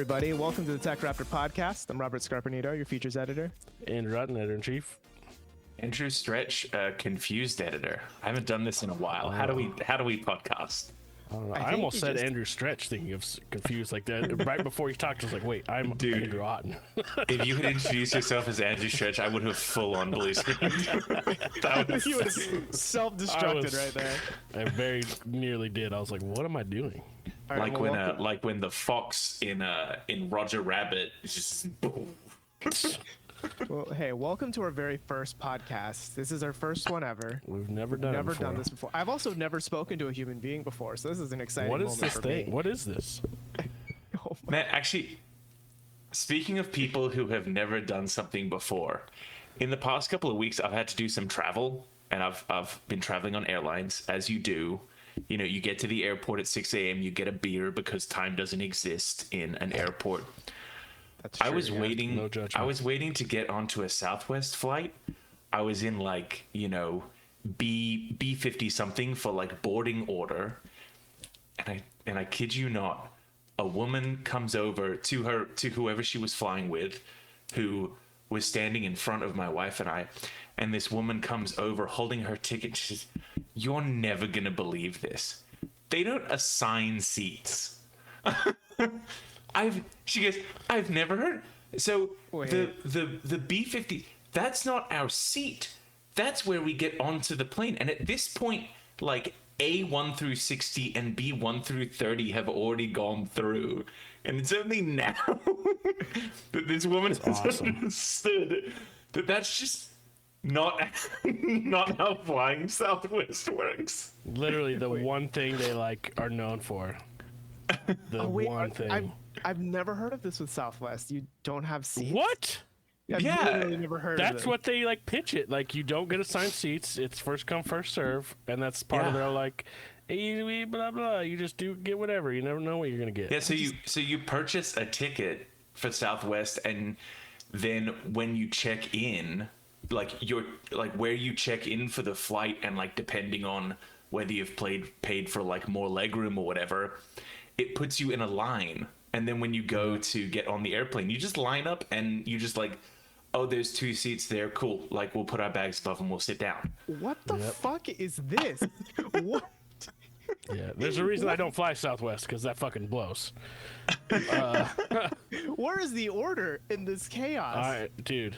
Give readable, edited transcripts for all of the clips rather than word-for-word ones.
everybody. Welcome to the TechRaptor podcast. I'm Robert Scarpanito, your features editor. Andrew Rutten, editor-in-chief. Andrew Stretch, confused editor. I haven't done this in a while. How do we podcast? I don't know. I almost said Andrew Stretch, thinking of confused like that. Right before you talked, I was like, wait, I'm Andrew Rutten. If you had introduced yourself as Andrew Stretch, I would have full on blue screen. You would have self-destructed right there. I very nearly did. I was like, what am I doing? Right, like when the fox in Roger Rabbit is just boom. Well, hey, welcome to our very first podcast. This is our first one ever. We've never done this before. I've also never spoken to a human being before, so this is an exciting moment for me. What is this thing? What is this? Oh Man, actually, speaking of people who have never done something before, in the past couple of weeks, I've had to do some travel, and I've been traveling on airlines, as you do. You know, you get to the airport at 6 a.m., you get a beer because time doesn't exist in an airport. That's true, I was yeah. waiting. No judgment. I was waiting to get onto a Southwest flight. I was in B50 something for like boarding order, and I kid you not, a woman comes over to whoever she was flying with, who was standing in front of my wife and I, and this woman comes over holding her ticket. She says, "You're never gonna believe this. They don't assign seats." She goes, "I've never heard." So Wait. the B50, that's not our seat. That's where we get onto the plane. And at this point, like A1 through 60 and B1 through 30 have already gone through. And it's only now that this woman has understood that that's just not how flying Southwest works. Literally the one thing they are known for. One thing. I've never heard of this with Southwest. You don't have seats. What? I've literally never heard of That's it. what they pitch it. Like, you don't get assigned seats. It's first come, first serve, and that's part of their hey, blah blah. You just get whatever. You never know what you're gonna get. Yeah, so you purchase a ticket for Southwest, and then when you check in, where you check in for the flight, and depending on whether you've paid for more legroom or whatever, it puts you in a line. And then when you go to get on the airplane, you just line up and you just oh, there's 2 seats there. Cool. We'll put our bags above and we'll sit down. What the fuck is this? What? Yeah, there's a reason I don't fly Southwest, because that fucking blows. Where is the order in this chaos? Dude,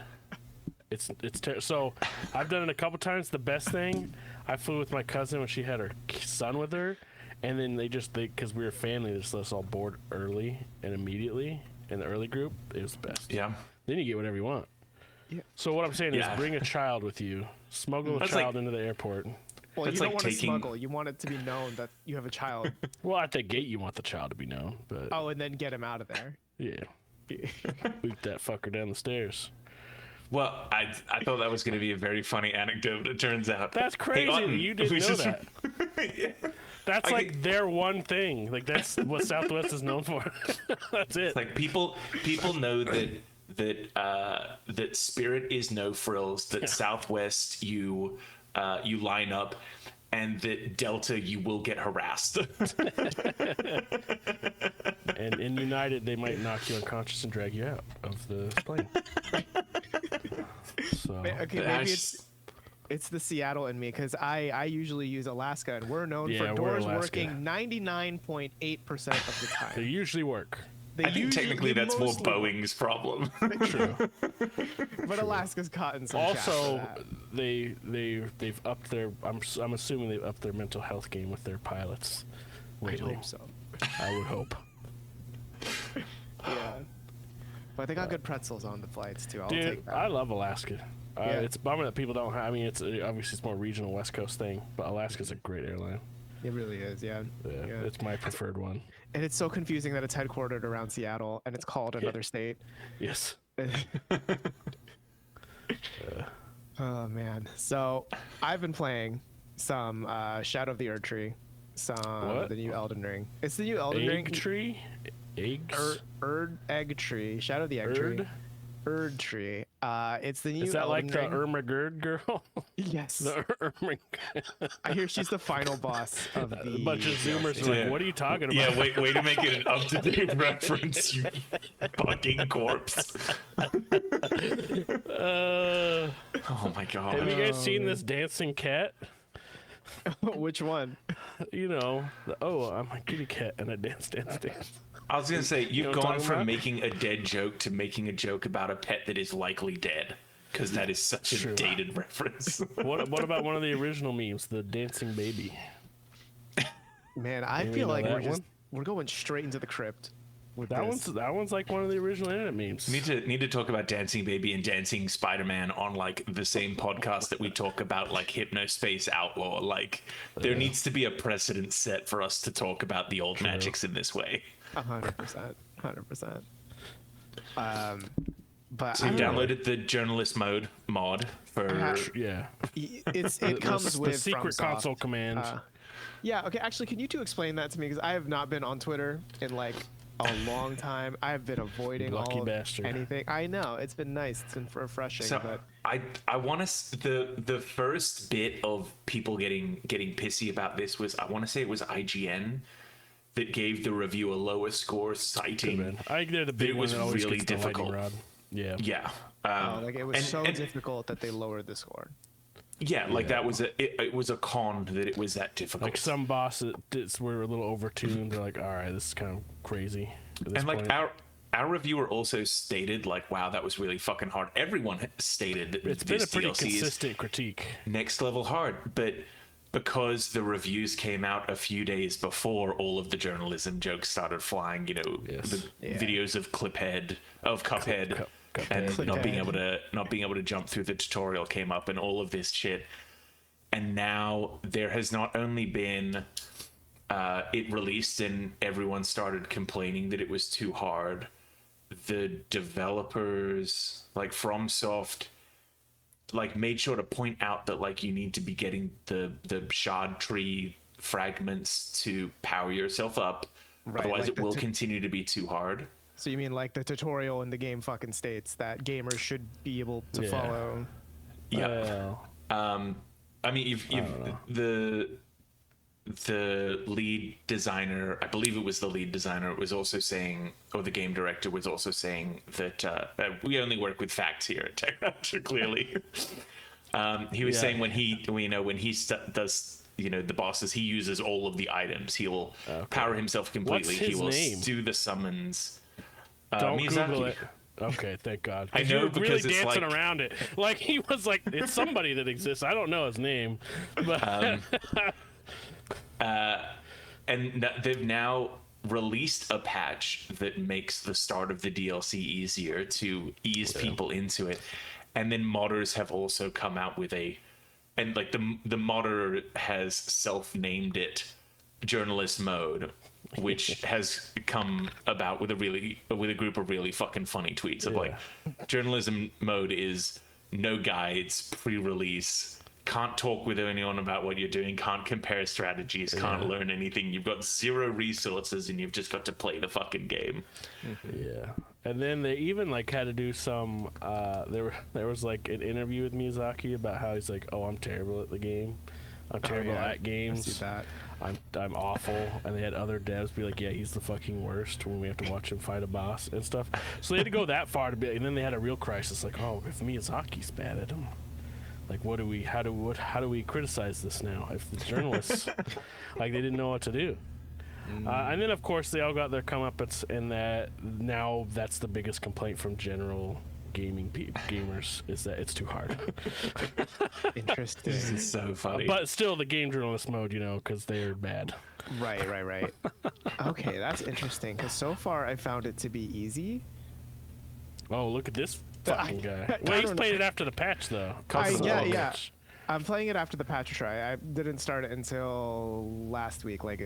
it's so I've done it a couple times. The best thing, I flew with my cousin when she had her son with her. And then because we were family, they just let us all board early and immediately in the early group. It was the best. Yeah. Then you get whatever you want. Yeah. So what I'm saying is bring a child with you. Smuggle a child into the airport. Well, you don't want to smuggle. You want it to be known that you have a child. Well, at the gate, you want the child to be known. But Oh, and then get him out of there. yeah. Boot that fucker down the stairs. Well, I thought that was going to be a very funny anecdote, but it turns out... That's crazy. Hey, You didn't know that. Yeah. That's their one thing. That's what Southwest is known for. That's it. It's people know that Spirit is no frills, that Southwest you line up, and that Delta you will get harassed. And in United, they might knock you unconscious and drag you out of the plane. So Okay, maybe it's the Seattle in me, because I usually use Alaska, and we're known for doors working 99.8% of the time. They usually work. I think technically that's more Boeing's problem. True. But Alaska's caught in some Also, chat for that. they've upped their. I'm assuming they've upped their mental health game with their pilots. Lately. I hope so. I would hope. Yeah. But they got good pretzels on the flights too. I'll Dude, take that. I love Alaska. Yeah. It's a bummer that people don't have. I mean, it's obviously it's more regional West Coast thing, but Alaska's a great airline. It really is, yeah. It's my preferred one. And it's so confusing that it's headquartered around Seattle and it's called another state. Yes. Oh man. So I've been playing some Shadow of the Erd Tree, the new Elden Ring. It's the new Elden Ring. Egg tree? Eggs? Egg Tree. Shadow of the Egg Tree. Erd Tree. It's the new. Is that like Elden the Ring. Ermagerd girl? Yes. The I hear she's the final boss of the. A bunch of Zoomers are Yeah. like, what are you talking about? Yeah, way to make it an up-to-date reference, you fucking corpse. Oh my god. Have you guys seen this dancing cat? Which one? You know, I'm a kitty cat and I dance. I was gonna say, you've what I'm gone talking from about? making a dead joke to making a joke about a pet that is likely dead, because that is such a True. dated reference. What about one of the original memes, the dancing baby? Man, I You feel know like that we're one? we're going straight into the crypt. With That this. one's like one of the original internet memes. need to talk about Dancing Baby and Dancing Spider-Man on like the same podcast that we talk about like Hypnospace Outlaw. Like there needs to be a precedent set for us to talk about the old magics in this way. 100%. 100%. But So I you don't know. downloaded the journalist mode mod for Yeah. It comes with the secret FromSoft. console command. Yeah, okay, actually, can you two explain that to me? Because I have not been on Twitter in like a long time. I've been avoiding Lucky all of bastard. anything. I know, it's been nice. It's been refreshing, So but I want to the first bit of people getting pissy about this was, I want to say it was IGN that gave the review a lower score, citing I think they're the big it one was that always really gets the lightning difficult. rod. Yeah. Yeah. like it was and- so and- difficult that they lowered the score. Yeah, like that was it was a con that it was that difficult. Like some bosses were a little overtuned. They're like, all right, this is kind of crazy. At this and like point. our reviewer also stated like, wow, that was really fucking hard. Everyone stated that it's been this a pretty DLC is consistent critique. next level hard, but because the reviews came out a few days before all of the journalism jokes started flying, you know, Yes. the Yeah. videos of Cuphead, Cuphead. and not being Cuphead. able to jump through the tutorial came up, and all of this shit. And now there has not only been it released and everyone started complaining that it was too hard. The developers, like FromSoft, like made sure to point out that like you need to be getting the shard tree fragments to power yourself up, Right, otherwise like it the will continue to be too hard. So you mean like the tutorial in the game fucking states that gamers should be able to Yeah. follow? Yeah. Well, I mean, you've the lead designer, I believe it was the lead designer, was also saying, or the game director was also saying that we only work with facts here at TechRaptor. Clearly, he was Yeah. saying when he does the bosses, he uses all of the items. He'll power himself completely. What's He his will name? do the summons. don't Miyazaki. Google it. Okay, thank God. I 'Cause know, you were really because it's dancing like- around it. Like he was like, it's somebody that exists. I don't know his name, but And they've now released a patch that makes the start of the DLC easier to ease people into it. And then modders have also come out with and like the modder has self-named it journalist mode, which has come about with a group of really fucking funny tweets of like, journalism mode is no guides, pre-release, can't talk with anyone about what you're doing, can't compare strategies, can't learn anything. You've got zero resources and you've just got to play the fucking game. yeah. And then they even like had to do some. There was like an interview with Miyazaki about how he's like, oh, I'm terrible at the game. I'm terrible yeah. at I games. see that. I'm awful. And they had other devs be like, yeah, he's the fucking worst when we have to watch him fight a boss and stuff. So they had to go that far to be. And then they had a real crisis, like, oh, if Miyazaki's bad at him, like, how do we criticize this now? If the journalists, like, they didn't know what to do. And then, of course, they all got their comeuppance, and that now that's the biggest complaint from general gamers is that it's too hard. Interesting. This is so funny. But still, the game journalist mode, because they're bad. Right. Okay, that's interesting. Because so far I found it to be easy. Oh, look at this fucking guy. I Well, he's don't- played it after the patch, though. Yeah. I'm playing it after the patch try. I didn't start it until last week, like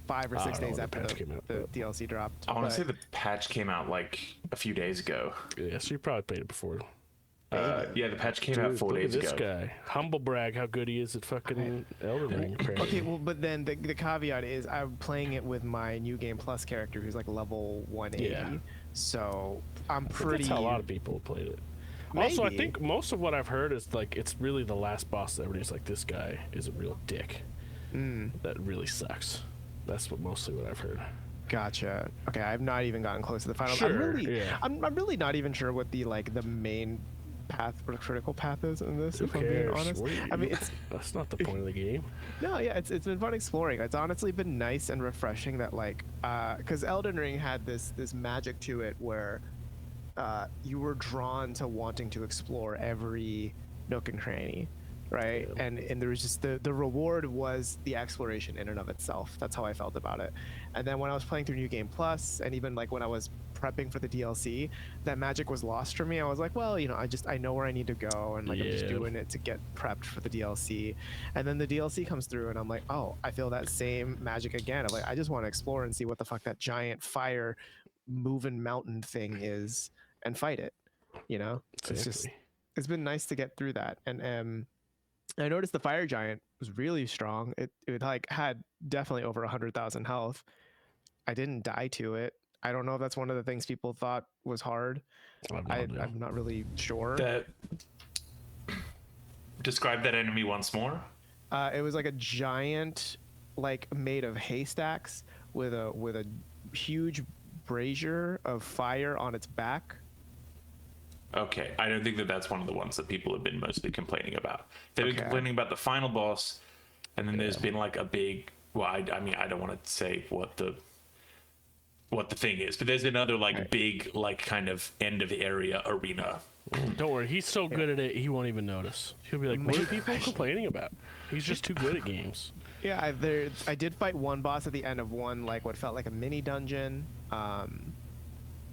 5 or 6 I don't know days when the after patch came out, the but- DLC dropped. I want But to say the patch came out like a few days ago. Yeah, so you probably played it before. Yeah, the patch came out Dude, 4 look days at this ago. guy. Humble brag how good he is at fucking Elden Ring. Apparently. Okay, well, but then the caveat is I'm playing it with my New Game Plus character who's like level 180. Yeah. So I'm I think pretty. That's how a lot of people played it. Also, I Maybe. think most of what I've heard is like it's really the last boss that everybody's like, this guy is a real dick. That really sucks. That's mostly what I've heard. Gotcha. Okay, I've not even gotten close to the final. Sure, yeah. I'm really not even sure what the main path or critical path is in this. Who If I'm being cares? honest, I mean, that's not the point of the game. no, yeah, it's been fun exploring. It's honestly been nice and refreshing that because Elden Ring had this magic to it where you were drawn to wanting to explore every nook and cranny, right? Yeah. And there was just the reward was the exploration in and of itself. That's how I felt about it. And then when I was playing through New Game Plus, and even when I was prepping for the DLC, that magic was lost for me. I was like, well, I know where I need to go, and I'm just doing it to get prepped for the DLC. And then the DLC comes through, and I'm like, oh, I feel that same magic again. I'm like, I just want to explore and see what the fuck that giant fire moving mountain thing is and fight it. Exactly. It's been nice to get through that. And I noticed the fire giant was really strong. It had definitely over 100,000 health. I didn't die to it. I don't know if that's one of the things people thought was hard. I'm not really sure. Describe that enemy once more. It was like a giant, made of haystacks with a huge brazier of fire on its back. Okay, I don't think that's one of the ones that people have been mostly complaining about. They've been complaining about the final boss, and then there's been a big. Well, I mean, I don't want to say what the thing is, but there's another big kind of end of area arena. Don't worry, he's so good at it he won't even notice. He'll be like, what are people complaining about? He's just too good at games. Yeah, I did fight one boss at the end of one what felt like a mini dungeon.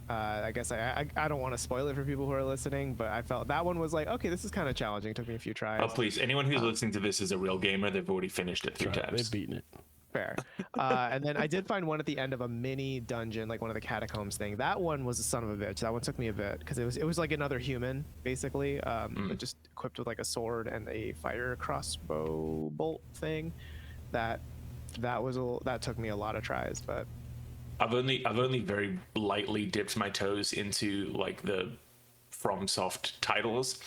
I guess I don't want to spoil it for people who are listening, but I felt that one was okay, this is kind of challenging. It took me a few tries. Oh, please. Anyone who's listening to this is a real gamer. They've already finished it 3 times. They've beaten it. Fair. And then I did find one at the end of a mini dungeon, one of the catacombs thing. That one was a son of a bitch. That one took me a bit because it was like another human, basically, but just equipped with a sword and a fire crossbow bolt thing. That took me a lot of tries, but I've only very lightly dipped my toes into the FromSoft titles.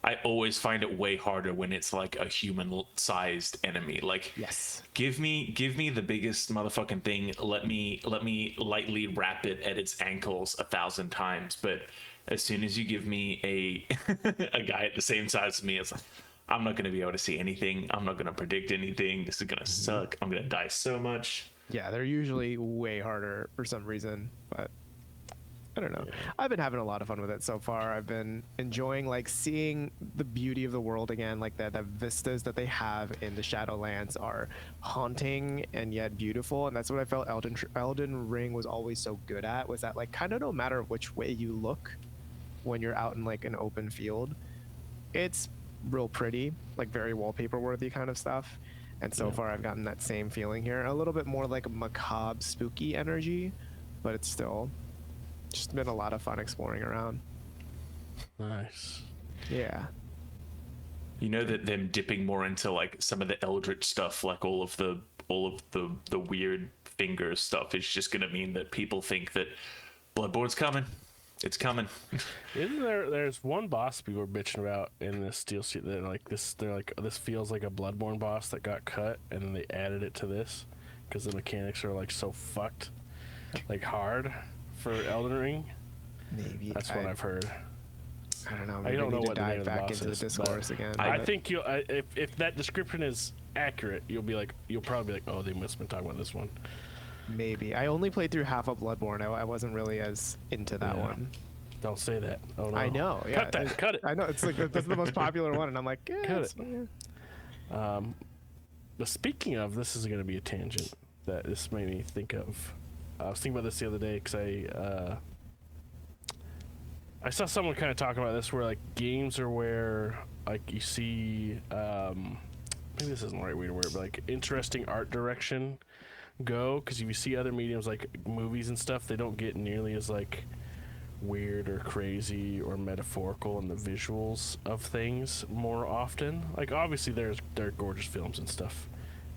I always find it way harder when it's a human-sized enemy. Yes, give me the biggest motherfucking thing. Let me lightly wrap it at its ankles 1,000 times. But as soon as you give me a guy at the same size as me, it's I'm not gonna be able to see anything. I'm not gonna predict anything. This is gonna suck. I'm gonna die so much. Yeah, they're usually way harder for some reason, but I don't know. I've been having a lot of fun with it so far. I've been enjoying seeing the beauty of the world again. The vistas that they have in the Shadowlands are haunting and yet beautiful, and that's what I felt Elden Ring was always so good at. Was that kind of no matter which way you look, when you're out in an open field, it's real pretty, very wallpaper worthy kind of stuff. And so far, I've gotten that same feeling here. A little bit more macabre, spooky energy, but it's still just been a lot of fun exploring around. Nice. Yeah. You know that them dipping more into some of the eldritch stuff, all of the weird finger stuff, is just gonna mean that people think that Bloodborne's coming. It's coming. Isn't there's one boss people were bitching about in this DLC that this feels like a Bloodborne boss that got cut and then they added it to this because the mechanics are so fucked, hard for Elden Ring. Maybe that's what I've heard. I don't know. I don't know what to the name dive of the back boss into is, the discourse again. I think if that description is accurate, you'll probably be like, oh, they must have been talking about this one. Maybe. I only played through half of Bloodborne. I wasn't really as into that one. Don't say that. Oh no. I know. Yeah. Cut it. I know. It's that's the most popular one, and I'm like, cut it. But speaking of, this is going to be a tangent that this made me think of. I was thinking about this the other day because I saw someone kind of talking about this where games are where you see maybe this isn't the right way to word it, but interesting art direction go, because if you see other mediums like movies and stuff, they don't get nearly as weird or crazy or metaphorical in the visuals of things more often. Obviously there are gorgeous films and stuff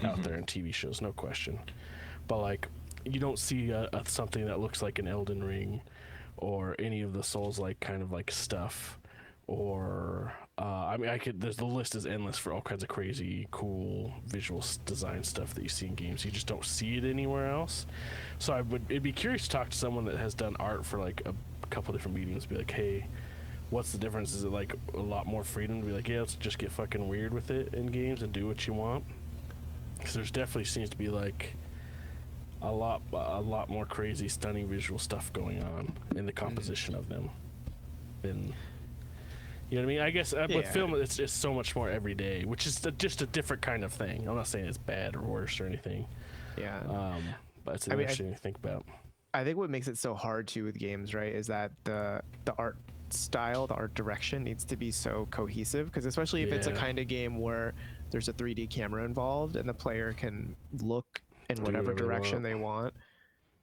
out there and TV shows, no question, but you don't see something that looks like an Elden Ring or any of the Souls kind of stuff or I mean, I could. There's the list is endless for all kinds of crazy, cool visual design stuff that you see in games. You just don't see it anywhere else. So it'd be curious to talk to someone that has done art for like a couple different mediums. Be like, hey, what's the difference? Is it like a lot more freedom to be like, yeah, let's just get fucking weird with it in games and do what you want? Because there's definitely seems to be like a lot more crazy, stunning visual stuff going on in the composition of them. And you know what I mean? I guess with film, it's just so much more every day, which is just a different kind of thing. I'm not saying it's bad or worse or anything. Yeah. But it's interesting to think about. I think what makes it so hard too with games, right, is that the art style, the art direction needs to be so cohesive. Because especially if it's a kind of game where there's a 3D camera involved and the player can look in whatever direction they want,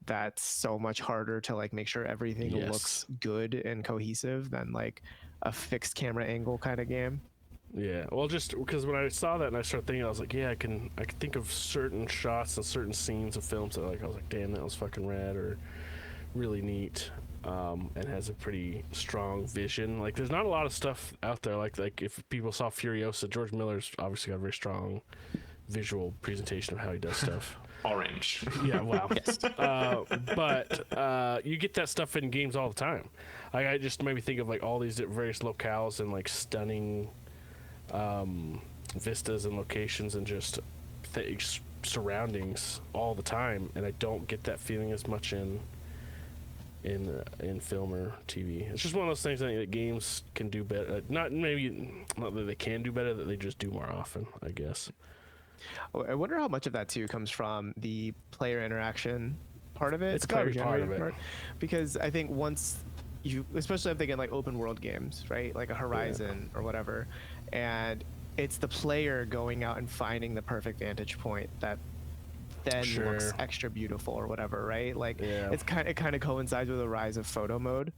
that's so much harder to like make sure everything looks good and cohesive than like a fixed camera angle kind of game. Yeah, well, just because when I saw that and I started thinking, I was like, yeah, I can think of certain shots and certain scenes of films that like I was like, damn, that was fucking rad or really neat, and has a pretty strong vision. Like, there's not a lot of stuff out there like if people saw Furiosa, George Miller's obviously got a very strong visual presentation of how he does stuff. Orange. Yeah, wow. Yes. But you get that stuff in games all the time. I just made me think of like all these various locales and like stunning vistas and locations and just surroundings all the time, and I don't get that feeling as much in film or TV. It's just one of those things that games can do better. Not that they can do better, that they just do more often, I guess. I wonder how much of that too comes from the player interaction part of it. It's got to be part of it. Because I think once you, especially I'm thinking like open world games, right? Like a Horizon or whatever, and it's the player going out and finding the perfect vantage point that then looks extra beautiful or whatever, right? Like it kind of coincides with the rise of photo mode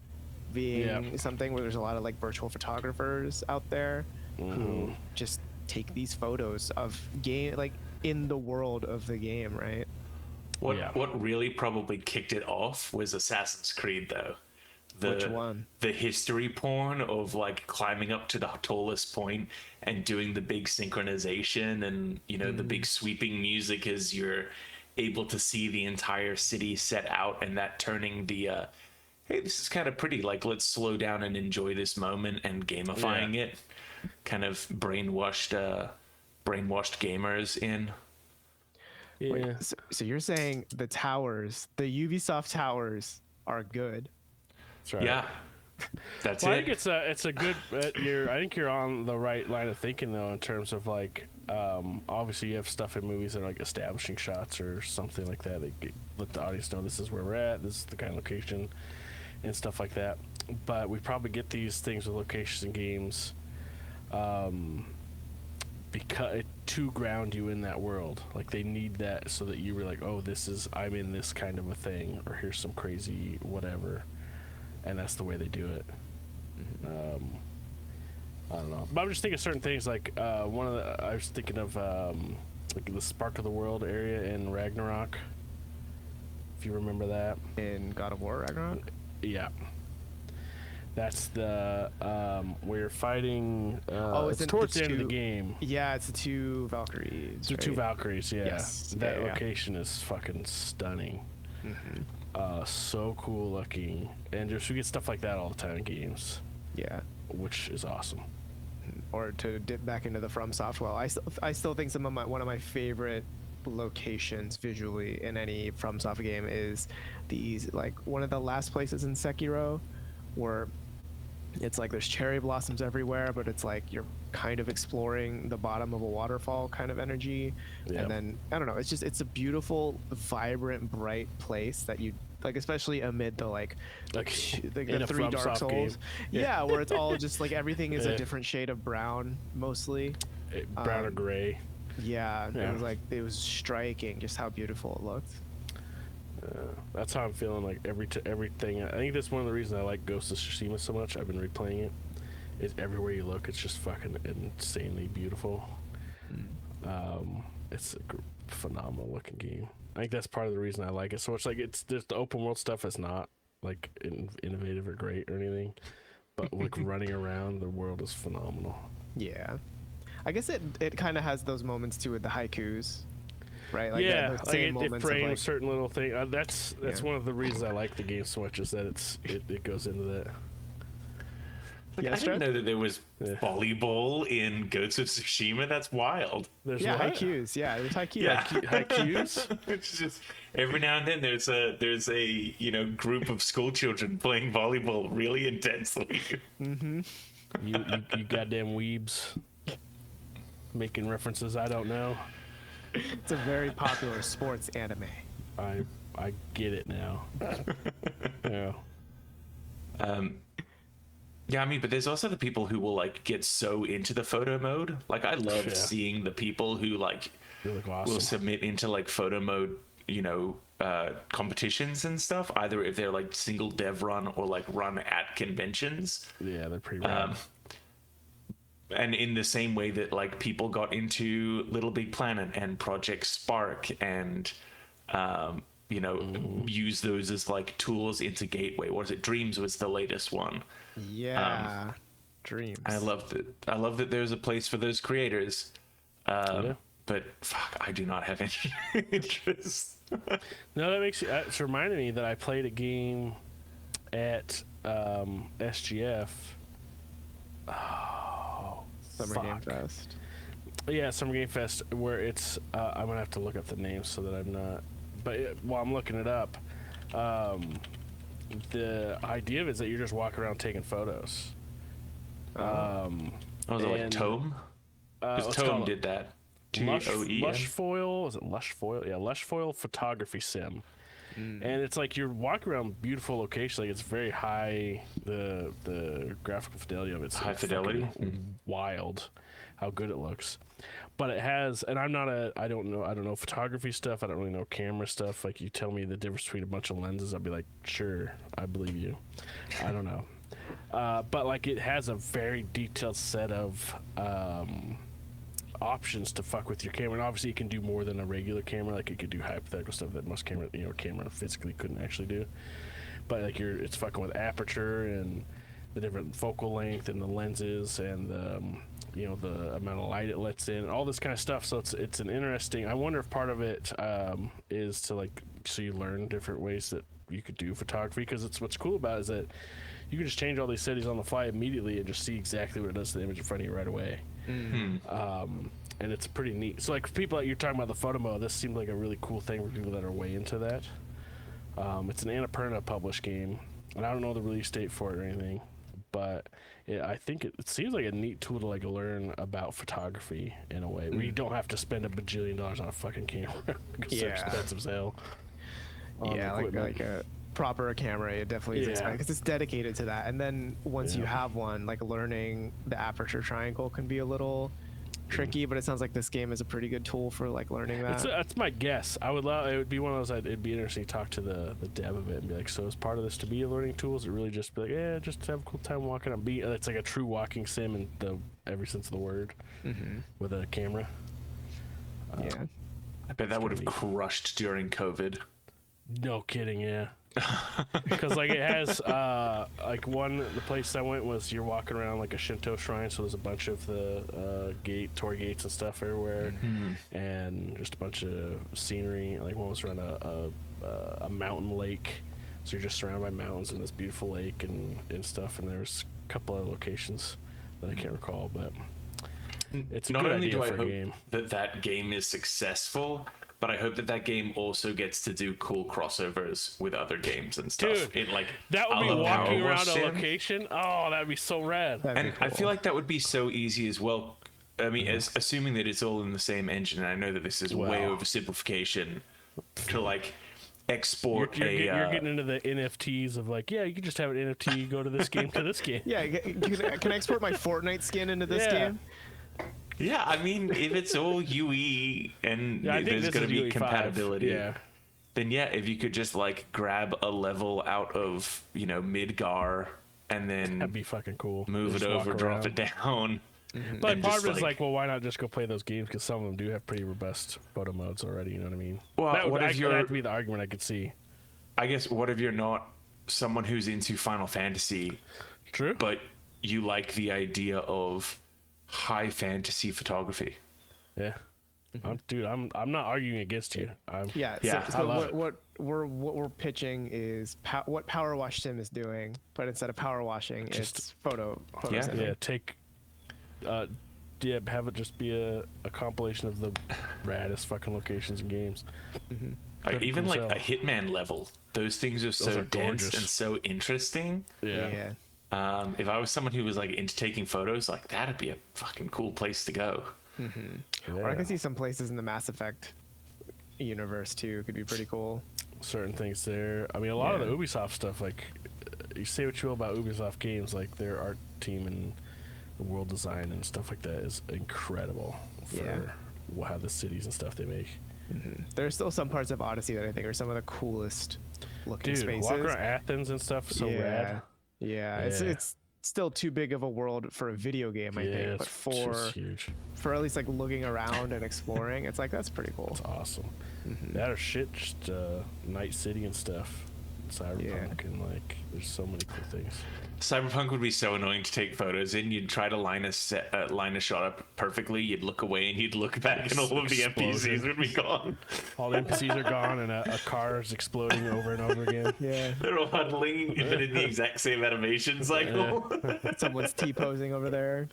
being something where there's a lot of like virtual photographers out there who just take these photos of game, like in the world of the game, right? What really probably kicked it off was Assassin's Creed, though. Which one? The history porn of like climbing up to the tallest point and doing the big synchronization and the big sweeping music as you're able to see the entire city set out, and that turning the hey, this is kind of pretty, like let's slow down and enjoy this moment, and gamifying it kind of brainwashed gamers in. Yeah. Wait, so you're saying the towers, the Ubisoft towers, are good? That's right. Yeah, that's well, it. I think it's a good. I think you're on the right line of thinking though, in terms of like, obviously you have stuff in movies that are like establishing shots or something like that. They let the audience know this is where we're at, this is the kind of location, and stuff like that. But we probably get these things with locations in games. Because to ground you in that world, like they need that so that you were like, oh, I'm in this kind of a thing, or here's some crazy whatever, and that's the way they do it. I don't know, but I'm just thinking of certain things like I was thinking of like the Spark of the World area in Ragnarok, if you remember that, in God of War Ragnarok. Yeah. That's the where you're fighting. It's towards the end of the game. Yeah, it's the two Valkyries. It's the two Valkyries. Yeah, yes. That location is fucking stunning. So cool looking, and just we get stuff like that all the time in games. Yeah, which is awesome. Or to dip back into the FromSoft well, I still think one of my favorite locations visually in any FromSoft game is these, like one of the last places in Sekiro where it's like there's cherry blossoms everywhere, but it's like you're kind of exploring the bottom of a waterfall kind of energy. And then I don't know, it's a beautiful, vibrant, bright place that you like, especially amid the the three Dark Souls. Yeah, where it's all just like everything is a different shade of brown mostly. Brown or gray. Yeah, it was striking just how beautiful it looked. That's how I'm feeling like everything. I think that's one of the reasons I like Ghost of Tsushima so much. I've been replaying it. Is everywhere you look, it's just fucking insanely beautiful. It's a phenomenal looking game. I think that's part of the reason I like it so much. Like there's the open world stuff is not like innovative or great or anything, but like running around the world is phenomenal. Yeah. I guess it kind of has those moments too with the haikus, right? Like Yeah, those like same it moments of frames like, certain little thing. That's Yeah. one of the reasons I like the game so much is that it goes into that. Like, Yeah, I didn't Stress? know that there was Yeah. volleyball in Ghost of Tsushima. That's wild. There's Yeah, what? haikus. Yeah, there's haikus. Yeah. Haikus? It's just every now and then there's a group of school children playing volleyball really intensely. You goddamn weebs making references I don't know. It's a very popular sports anime. I get it now. Yeah. Yeah, I mean, but there's also the people who will like get so into the photo mode. Like, I love Yeah. seeing the people who like You look will awesome. submit into like photo mode, competitions and stuff. Either if they're like single dev run or like run at conventions. Yeah, they're pretty rad. And in the same way that like people got into Little Big Planet and Project Spark and use those as like tools into Gateway. What is it? Dreams was the latest one. Yeah. Dreams. I love that there's a place for those creators. Yeah. But fuck, I do not have any interest. No, that makes it's reminded me that I played a game at SGF. Oh, Summer Game fuck. Fest. Yeah, Summer Game Fest, where it's I'm gonna have to look up the name so that I'm not. But while I'm looking it up, the idea of it is that you're just walking around taking photos. Was it like And, Tome? Because let's Tome call it did that. Lush Toem. Foil, is it Lush Foil? Yeah, Lush Foil photography sim. And it's like you're walking around beautiful locations. Like it's very high. The graphical fidelity of it's High like fidelity? fucking wild, how good it looks. But it has, and I don't know photography stuff. I don't really know camera stuff. Like you tell me the difference between a bunch of lenses, I'll be like, sure, I believe you. I don't know. But like it has a very detailed set of options to fuck with your camera, and obviously it can do more than a regular camera. Like it could do hypothetical stuff that most camera physically couldn't actually do. But like it's fucking with aperture and the different focal length and the lenses and the amount of light it lets in and all this kind of stuff. So it's an interesting. I wonder if part of it is to like so you learn different ways that you could do photography, because it's what's cool about it is that you can just change all these settings on the fly immediately and just see exactly what it does to the image in front of you right away. And it's pretty neat. So like for people that you're talking about the photo mode, this seemed like a really cool thing for people that are way into that. It's an Annapurna published game, and I don't know the release date for it or anything, but I think it seems like a neat tool to like learn about photography in a way where you don't have to spend $1 bajillion on a fucking camera because they're expensive as hell. Yeah, like a proper camera, it definitely is expensive because it's dedicated to that. And then once you have one, like learning the aperture triangle can be a little tricky, but it sounds like this game is a pretty good tool for like learning that. That's my guess. I would love. It would be one of those. It'd be interesting to talk to the dev of it and be like, so as part of this to be a learning tool, is it really just be like, yeah, just to have a cool time walking on beat? It's like a true walking sim in the every sense of the word with a camera. Yeah. I bet that would have crushed during COVID. No kidding, yeah. Because like it has like the place I went was you're walking around like a Shinto shrine, so there's a bunch of the torii gates and stuff everywhere, and just a bunch of scenery. Like one was around a mountain lake, so you're just surrounded by mountains and this beautiful lake and stuff. And there's a couple of locations that I can't recall, but it's a Not good only idea do I for a hope game. that game is successful, but I hope that game also gets to do cool crossovers with other games and stuff. Dude, It like That would a be la walking Power around Wash a Sim. location. Oh, that'd be so rad. That'd be And I cool. feel like that would be so easy as well. I mean, assuming that it's all in the same engine, and I know that this is way Wow. oversimplification to like export You're a. getting into the NFTs of like, yeah, you can just have an NFT, go to this game to this game. Yeah, can I export my Fortnite skin into this Yeah. game? Yeah, I mean, if it's all UE and Yeah, I think there's this going to is be UE5. compatibility, Yeah. then yeah, if you could just like grab a level out of Midgar and then That'd be fucking cool. move it Just walk over, drop around. it down. But and part just, of it is like, well, why not just go play those games? Because some of them do have pretty robust photo modes already. You know what I mean? Well, that would what if you're- have to be the argument I could see. I guess what if you're not someone who's into Final Fantasy True. but you like the idea of high fantasy photography. Yeah. I'm not arguing against you. Yeah. Yeah, So I love what we're pitching is what Power Wash Sim is doing, but instead of power washing, it's photo Yeah. sending. Yeah, take have it just be a compilation of the raddest fucking locations and games. Like, even like sell. a Hitman level, those things are so are dense gorgeous. and so interesting. Yeah. If I was someone who was like into taking photos, like that'd be a fucking cool place to go. Or I can see some places in the Mass Effect universe too. Could be pretty cool. Certain things there. I mean, a lot of Yeah. the Ubisoft stuff, like, you say what you will about Ubisoft games, like their art team and the world design and stuff like that is incredible for how the cities and stuff they make. There's still some parts of Odyssey that I think are some of the coolest looking Dude, spaces. walk around Athens and stuff, so rad. Yeah, Yeah. it's still too big of a world for a video game, I Yeah, think. But it's just huge. for at least like looking around and exploring, it's like that's pretty cool. It's awesome. That or shit, just Night City and stuff. Cyberpunk and like, there's so many cool things. Cyberpunk would be so annoying to take photos in. You'd try to line a shot up perfectly. You'd look away and you'd look back, and all of the Explosion. NPCs would be gone. All the NPCs are gone, and a car is exploding over and over again. Yeah, They're all huddling, but in the exact same animation cycle. someone's T-posing over there.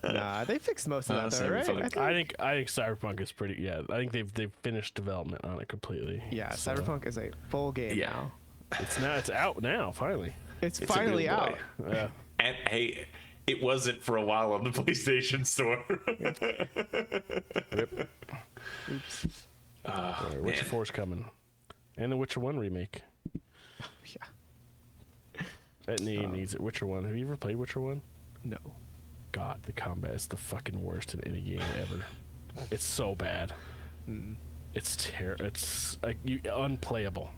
Nah, they fixed most of that though, right? Cyberpunk. I I think- think Cyberpunk is pretty. Yeah, I think they've finished development on it completely. yeah, So, Cyberpunk is a full game Yeah. now. It's out now finally. It's It's a finally good boy. out. Yeah. And hey, it wasn't for a while on the PlayStation Store. Oops. Witcher man. 4's coming, and the Witcher 1 remake. Yeah. That needs it. Witcher 1. Have you ever played Witcher 1? No. God, the combat is the fucking worst in any game ever. It's so bad. It's It's like unplayable.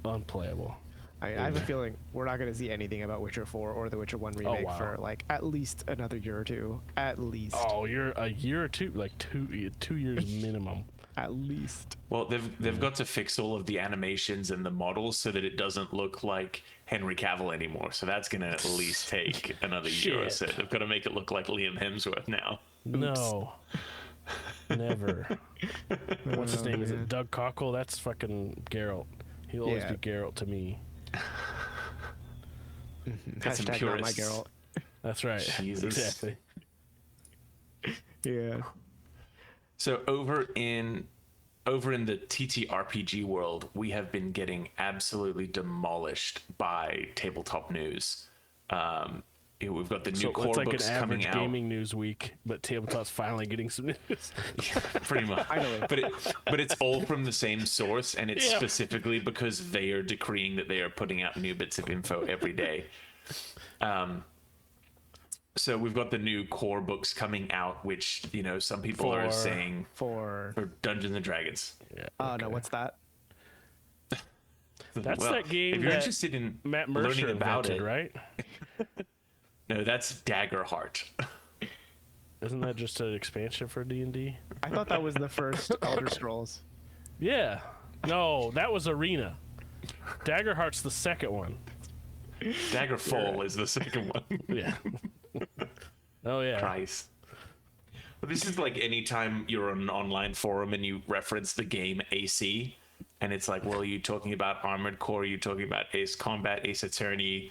Unplayable. I have a feeling we're not going to see anything about Witcher 4 or the Witcher 1 remake wow. for like at least another year or two. At least. Oh, you're a year or two, like 2 years minimum. At least. Well, they've got to fix all of the animations and the models so that it doesn't look like Henry Cavill anymore. So that's gonna at least take another year or so. Shit. They've got to make it look like Liam Hemsworth now. No. Never. What's his Oh, name? Is man. it Doug Cockle? That's fucking Geralt. He'll always Yeah. be Geralt to me. That's some Hashtag not my purists. Geralt. That's right. Jesus. Exactly. Yeah. So over in the TTRPG world, we have been getting absolutely demolished by tabletop news. We've got the new So core it's like books an coming average out. gaming news week, but tabletop's finally getting some news. Pretty much. Finally. But it's all from the same source, and it's Yeah. specifically because they are decreeing that they are putting out new bits of info every day. So we've got the new core books coming out, which some people are For- saying For for Dungeons and Dragons. Yeah. oh no, what's that? That's Well, that game If you're that interested in Matt Mercer learning about invented, it, right? no, that's Daggerheart. Isn't that just an expansion for D&D? I thought that was the first Elder Scrolls. Yeah. No, that was Arena. Daggerheart's the second one. Daggerfall is the second one. Yeah. Oh yeah. Christ. Well, this is like anytime you're on an online forum and you reference the game AC, and it's like, well, are you talking about Armored Core? Are you talking about Ace Combat, Ace Attorney?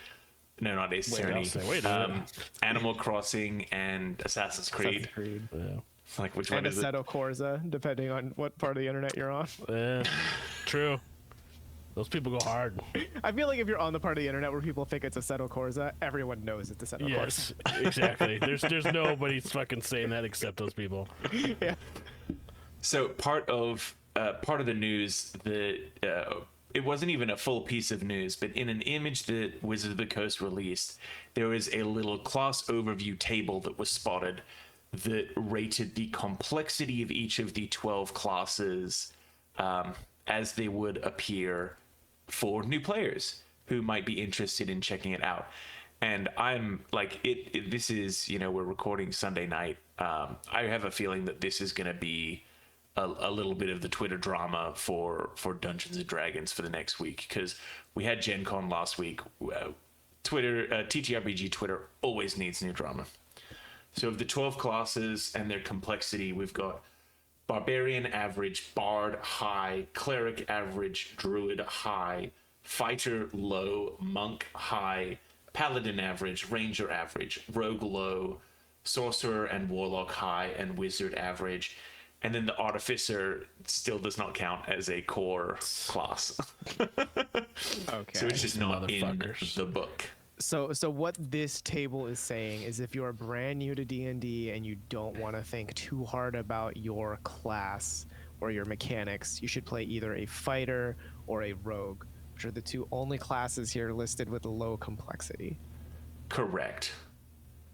No, not Ace Wait, Attorney. I'll say, wait a minute. Animal Crossing and Assassin's Creed. Assassin's Creed. Yeah. Like, which one And is it? Assetto Corsa, depending on what part of the internet you're on. True. Those people go hard. I feel like if you're on the part of the internet where people think it's Assetto Corsa, everyone knows it's Assetto Yes, exactly. There's nobody fucking saying that except those people. Corsa. Yeah. So part of the news that it wasn't even a full piece of news, but in an image that Wizards of the Coast released, there was a little class overview table that was spotted that rated the complexity of each of the 12 classes as they would appear for new players who might be interested in checking it out. And I'm like, this is, we're recording Sunday night. I have a feeling that this is going to be a little bit of the Twitter drama for Dungeons and Dragons for the next week, because we had Gen Con last week. Twitter, TTRPG Twitter always needs new drama. So of the 12 classes and their complexity, we've got Barbarian average, Bard high, Cleric average, Druid high, Fighter low, Monk high, Paladin average, Ranger average, Rogue low, Sorcerer and Warlock high, and Wizard average. And then the Artificer still does not count as a core class. Okay. So it's just not in Motherfuckers. the book. So what this table is saying is if you're brand new to D&D and you don't want to think too hard about your class or your mechanics, you should play either a fighter or a rogue, which are the two only classes here listed with low complexity. Correct.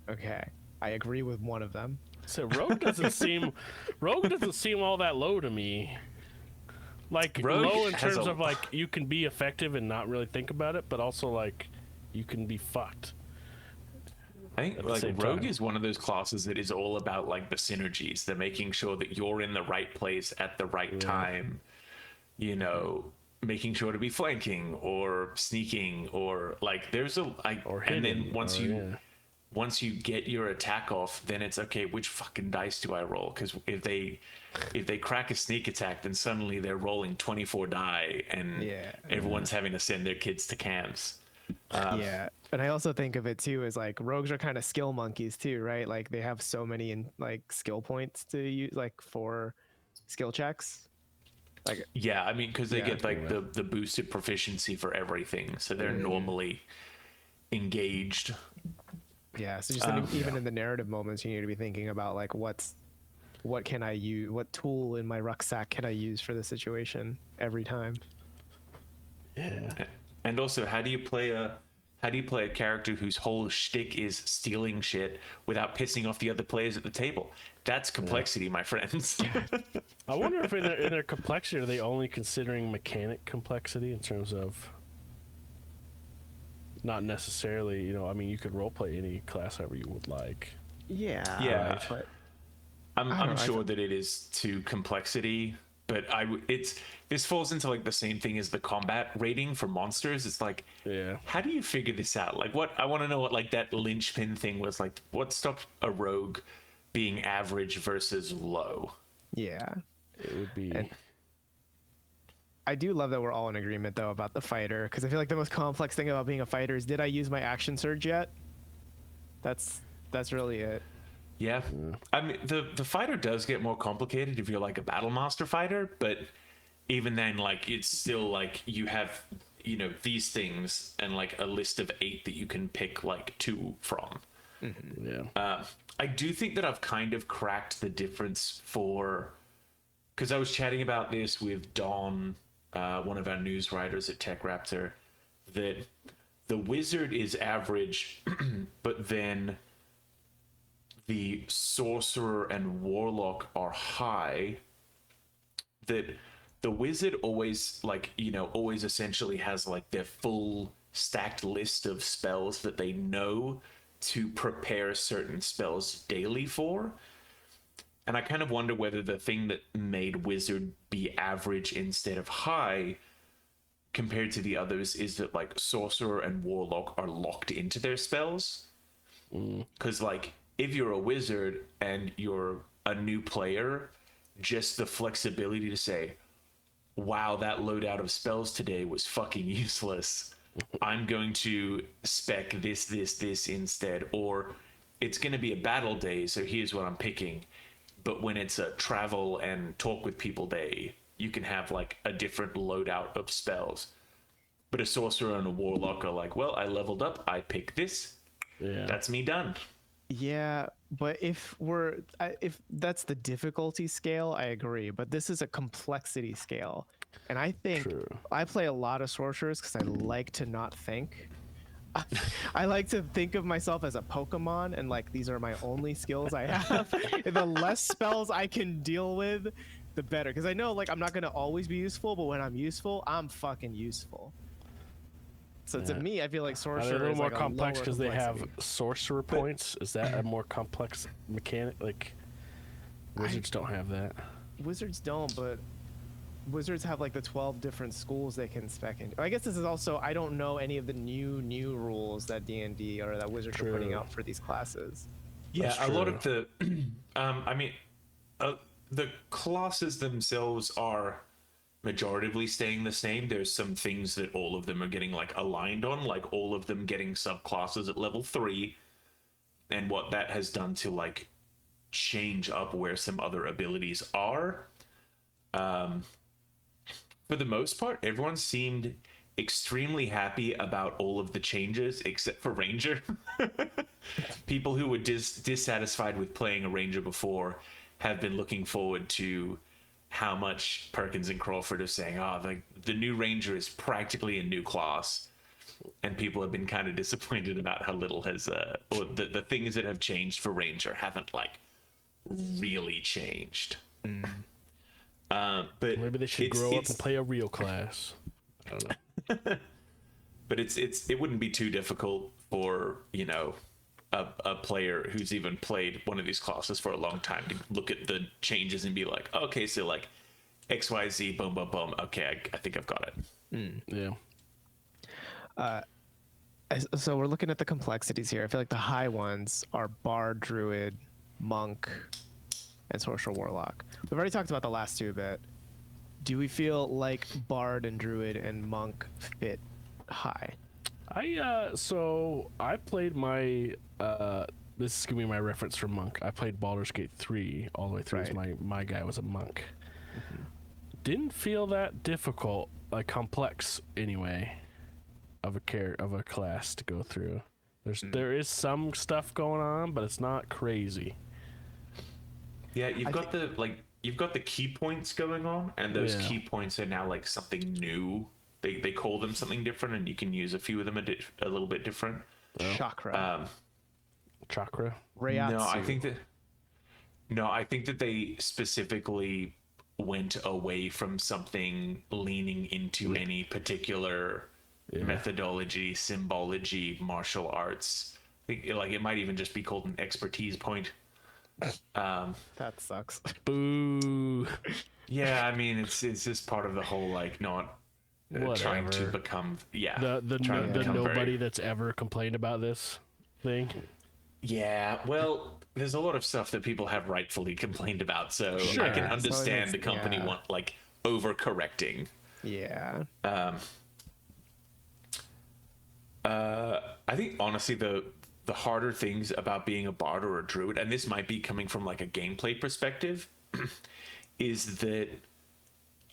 Okay. I agree with one of them. So rogue doesn't seem all that low to me. Like Rogue low in has terms a- of like you can be effective and not really think about it, but also like you can be fucked. I think At the like same Rogue time. is one of those classes that is all about like the synergies. They're making sure that you're in the right place at the right time. You know, making sure to be flanking or sneaking or like there's a like Or and then hidden, once or, you yeah. once you get your attack off, then it's okay, which fucking dice do I roll? Because if they crack a sneak attack, then suddenly they're rolling 24 die and Yeah. everyone's having to send their kids to camps. Yeah. And I also think of it too as like rogues are kind of skill monkeys too, right? Like they have so many like skill points to use like for skill checks. Like Yeah, I mean, because they Yeah, get like the boosted proficiency for everything, so they're normally engaged. yeah, so just even in the narrative moments you need to be thinking about like what can I use, what tool in my rucksack can I use for the situation every time. Yeah. And also, how do you play a character whose whole shtick is stealing shit without pissing off the other players at the table? That's complexity, my friends. I wonder if in their complexity are they only considering mechanic complexity in terms of not necessarily, you know, I mean you could roleplay any class however you would like. Yeah. Yeah. But I'm I don't know, I sure that it is to complexity, but this falls into like the same thing as the combat rating for monsters. It's like, Yeah. how do you figure this out? Like, what I want to know what like that linchpin thing was like. What stopped a rogue being average versus low? yeah. It would be And- I do love that we're all in agreement though about the fighter, because I feel like the most complex thing about being a fighter is, did I use my action surge yet? That's really it. Yeah, I mean the fighter does get more complicated if you're like a battle master fighter, but even then, like it's still like you have these things and like a list of 8 that you can pick like 2 from. yeah. I do think that I've kind of cracked the difference because I was chatting about this with Don, one of our news writers at TechRaptor, that the wizard is average, but then the sorcerer and warlock are high. That the wizard always always essentially has like their full stacked list of spells that they know to prepare certain spells daily for. And I kind of wonder whether the thing that made wizard be average instead of high compared to the others is that like sorcerer and warlock are locked into their spells. Because like if you're a wizard and you're a new player, just the flexibility to say, wow, that loadout of spells today was fucking useless. I'm going to spec this instead. Or it's going to be a battle day, so here's what I'm picking. But when it's a travel and talk with people day, you can have like a different loadout of spells. But a sorcerer and a warlock are like, well, I leveled up, I pick this. Yeah. That's me done. Yeah, but if that's the difficulty scale, I agree. But this is a complexity scale, and I think True. I play a lot of sorcerers because I like to not think. I like to think of myself as a Pokemon, and like these are my only skills I have. And the less spells I can deal with, the better. Because I know like I'm not gonna always be useful, but when I'm useful, I'm fucking useful. So to Yeah. me, I feel like Are sorcerer they a little is more like complex because because they have sorcerer points? Is that a more complex mechanic? Like wizards don't have that. Wizards don't, but Wizards have like the 12 different schools they can spec into. I guess this is also, I don't know any of the new rules that D&D or that Wizards are putting True. out for these classes. Yeah, That's a lot true. of the, I mean, the classes themselves are majoritively staying the same. There's some things that all of them are getting like aligned on, like all of them getting subclasses at level 3, and what that has done to like change up where some other abilities are. For the most part, everyone seemed extremely happy about all of the changes except for Ranger. People who were dissatisfied with playing a Ranger before have been looking forward to how much Perkins and Crawford are saying, oh, the new Ranger is practically a new class. And people have been kind of disappointed about how little has, or the things that have changed for Ranger haven't like really changed. But Maybe they should grow up and play a real class. I don't know. but it wouldn't be too difficult for a player who's even played one of these classes for a long time to look at the changes and be like, okay, so like XYZ, boom, boom, boom. Okay, I think I've got it. Yeah. So we're looking at the complexities here. I feel like the high ones are Bard, Druid, Monk, and Sorcerer Warlock. We've already talked about the last two a bit. Do we feel like Bard and Druid and Monk fit high? So I played my this is gonna be my reference for Monk. I played Baldur's Gate 3 all the way through. Right. My guy was a monk. Didn't feel that difficult, like complex anyway, of a class to go through. There is some stuff going on, but it's not crazy. Yeah, you've got the key points going on, and those Yeah. key points are now like something new. They call them something different, and you can use a few of them a little bit different. Chakra. Chakra. Reiatsu. No, I think that they specifically went away from something leaning into any particular methodology, symbology, martial arts. I think like it might even just be called an expertise point. That sucks. Boo. Yeah, I mean it's just part of the whole like not trying to Whatever. become The trying to become nobody very- that's ever complained about this thing. Yeah, well, there's a lot of stuff that people have rightfully complained about, so Sure. I can So understand it's- the company yeah. want like overcorrecting. Yeah. I think honestly the harder things about being a bard or a druid, and this might be coming from like a gameplay perspective, is that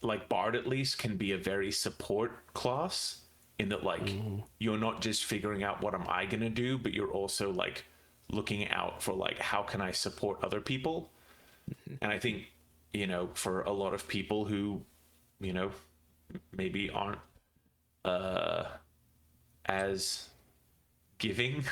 like bard at least can be a very support class in that like you're not just figuring out what am I gonna do, but you're also like looking out for like how can I support other people. And I think for a lot of people who maybe aren't as giving,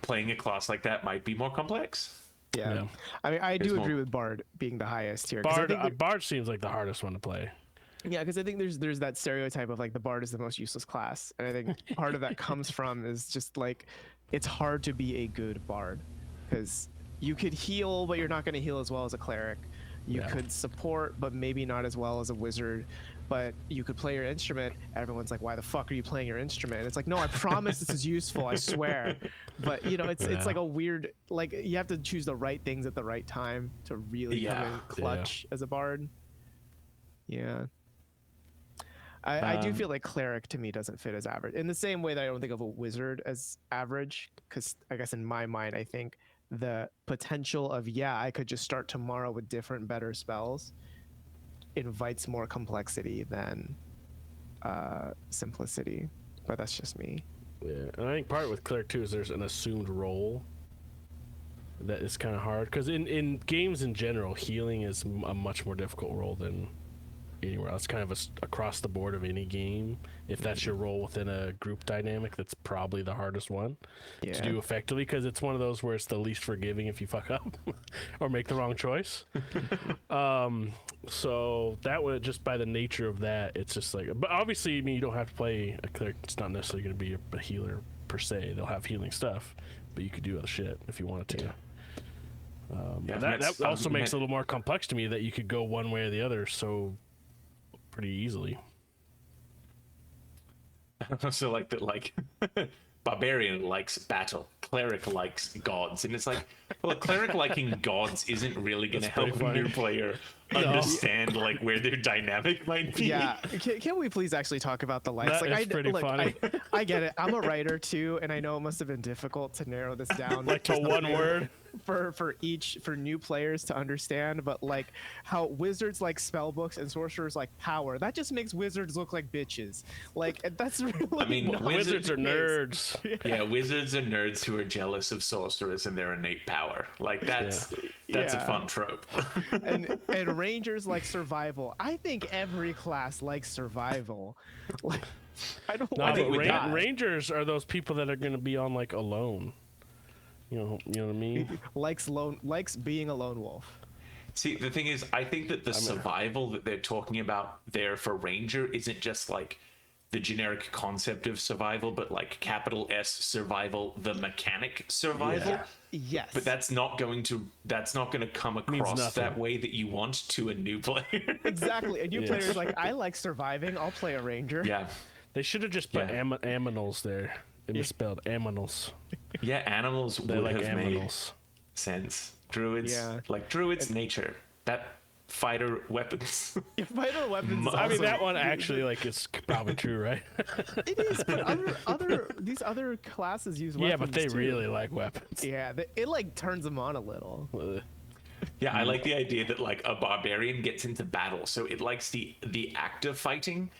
playing a class like that might be more complex. Yeah. Yeah. I mean, I do There's agree more- with Bard being the highest here. 'cause I Bard, think there- Bard seems like the hardest one to play. Yeah, because I think there's that stereotype of like the bard is the most useless class, and I think part of that comes from is just like it's hard to be a good bard because you could heal, but you're not going to heal as well as a cleric. You Yeah. could support, but maybe not as well as a wizard. But you could play your instrument. Everyone's like, "Why the fuck are you playing your instrument?" And it's like, "No, I promise this is useful. I swear." But it's Yeah. like a weird like you have to choose the right things at the right time to really come Yeah. in clutch as a bard. Yeah. I do feel like cleric to me doesn't fit as average in the same way that I don't think of a wizard as average, because I guess in my mind I think the potential of I could just start tomorrow with different better spells invites more complexity than simplicity, but that's just me. Yeah, and I think part with cleric too is there's an assumed role that is kind of hard because in games in general, healing is a much more difficult role than anywhere else. Kind of across the board of any game. If that's your role within a group dynamic, that's probably the hardest one to do effectively because it's one of those where it's the least forgiving if you fuck up or make the wrong choice. So that would just by the nature of that, it's just like. But obviously, I mean, you don't have to play a cleric. It's not necessarily going to be a healer per se. They'll have healing stuff, but you could do other shit if you wanted to. Yeah, That also makes it a little more complex to me that you could go one way or the other so pretty easily. So like that, like barbarian likes battle, cleric likes gods, and it's like, well, a cleric liking gods isn't really going to That's pretty help a funny. new player understand like where their dynamic might be. Yeah, can we please actually talk about the likes? That is pretty funny. I get it. I'm a writer too, and I know it must have been difficult to narrow this down Like to one word. for new players to understand. But like how wizards like spell books and sorcerers like power, that just makes wizards look like bitches. Like that's really. I mean, not Wizards are what it is. nerds. Yeah, wizards are nerds who are jealous of sorcerers and their innate power. Like that's a Yeah. fun trope. and rangers like survival. I think every class likes survival. Like, I don't No, like think but with that- Rangers are those people that are going to be on like alone. You know what I mean? likes being a lone wolf. See, the thing is, I think that the survival that they're talking about there for Ranger isn't just like the generic concept of survival, but like capital S survival, the mechanic survival. Yeah. Yes. But that's not going to come across nothing. that way that you want to a new player. Exactly. A new player is like, I like surviving. I'll play a ranger. Yeah. They should have just put Yeah. aminals there. It misspelled aminals. Yeah, animals They would like have made aminals. sense. Druids, Yeah. like druids' nature. That fighter weapons. Fighter weapons. Is I mean, also- that one actually like is probably true, right? It is, but these other classes use weapons. Yeah, but they too. really like weapons. Yeah, it like turns them on a little. Ugh. Yeah, I like the idea that like a barbarian gets into battle, so it likes the act of fighting,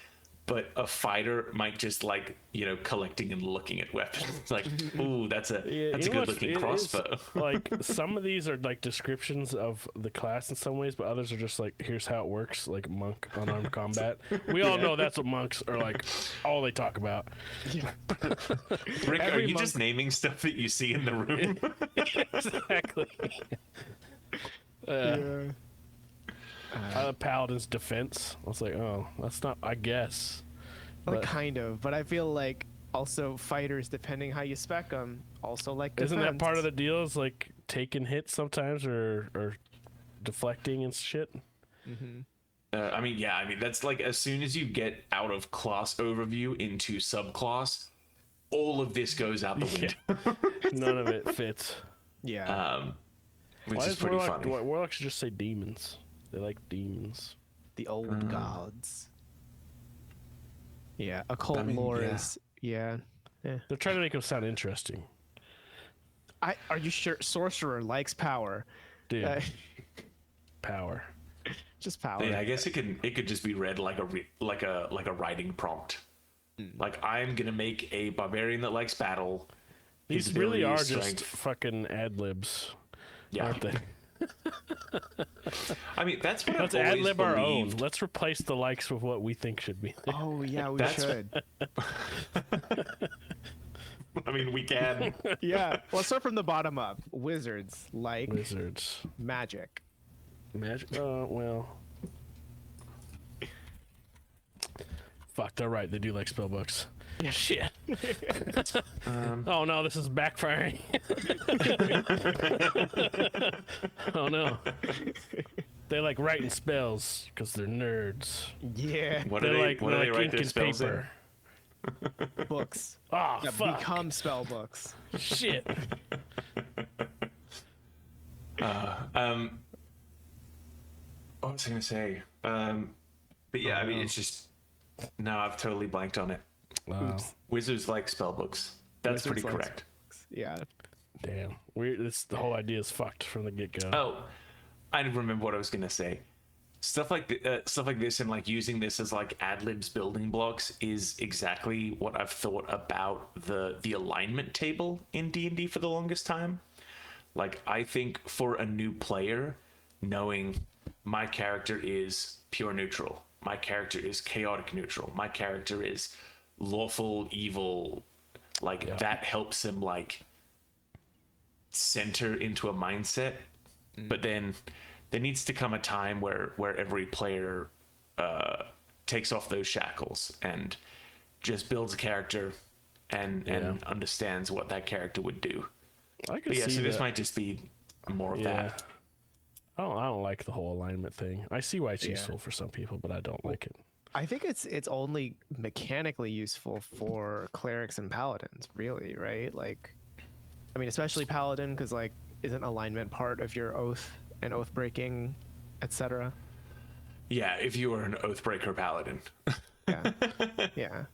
but a fighter might just like, you know, collecting and looking at weapons. It's like, ooh, that's a You know good what's- looking it is, crossbow. Like some of these are like descriptions of the class in some ways, but others are just like, here's how it works, like monk unarmed combat. We all know that's what monks are like. All they talk about. Rick, are every you monk- just naming stuff that you see in the room? Exactly. Yeah. Paladin's defense. I was like, oh, that's not. I guess. Like But- kind of, but I feel like also fighters, depending how you spec them, also like Isn't that part of defense. the deal? Is like taking hits sometimes or deflecting and shit. I mean, yeah, I mean that's like as soon as you get out of class overview into subclass, all of this goes out the window. None of it fits. Yeah, Which Why is does pretty Warlock, funny. Warlocks should just say demons? They like demons. the old gods. Yeah, occult I mean, lore yeah. is yeah. They're trying to make them sound interesting, Are you sure sorcerer likes power? dude. Uh, Power. just power. Yeah, I guess it could just be read like a writing prompt. Like I'm gonna make a barbarian that likes battle. His These really ability are is just strength. fucking ad libs, Yeah. aren't they? I mean, that's what Let's I've ad always lib our own. believed. Let's replace the likes with what we think should be. Oh yeah, we That's- should. I mean, we can. Yeah. Let's start from the bottom up. Wizards like Wizards. magic. Magic. Well. Fuck, they're right. They do like spell books. Yeah, shit. Oh no, this is backfiring. Oh no. They like writing spells because they're nerds. Yeah. What They do they? like, What do they like write ink their and spells in? paper. Books Ah, that fuck. become spell books. Shit. What was I gonna say? But yeah, I mean, it's just no. I've totally blanked on it. Wow. Wizards like spell books. That's Wizards pretty like correct. Yeah. Damn. The whole idea is fucked from the get go. Oh, I remember what I was gonna say. Stuff like this and like using this as like ad libs building blocks is exactly what I've thought about the alignment table in D&D for the longest time. Like I think for a new player, knowing my character is pure neutral, my character is chaotic neutral, my character is lawful evil, like Yeah. that helps him like center into a mindset. But then there needs to come a time where every player takes off those shackles and just builds a character and understands what that character would do. I could But yeah, see so this that. might just be more of that. I don't like the whole alignment thing. I see why it's Yeah. useful for some people, but I don't like it. I think it's only mechanically useful for clerics and paladins, really, right? Like, I mean, especially paladin, because like, isn't alignment part of your oath and oath breaking, etc.? Yeah, if you were an Oathbreaker paladin. Yeah, yeah.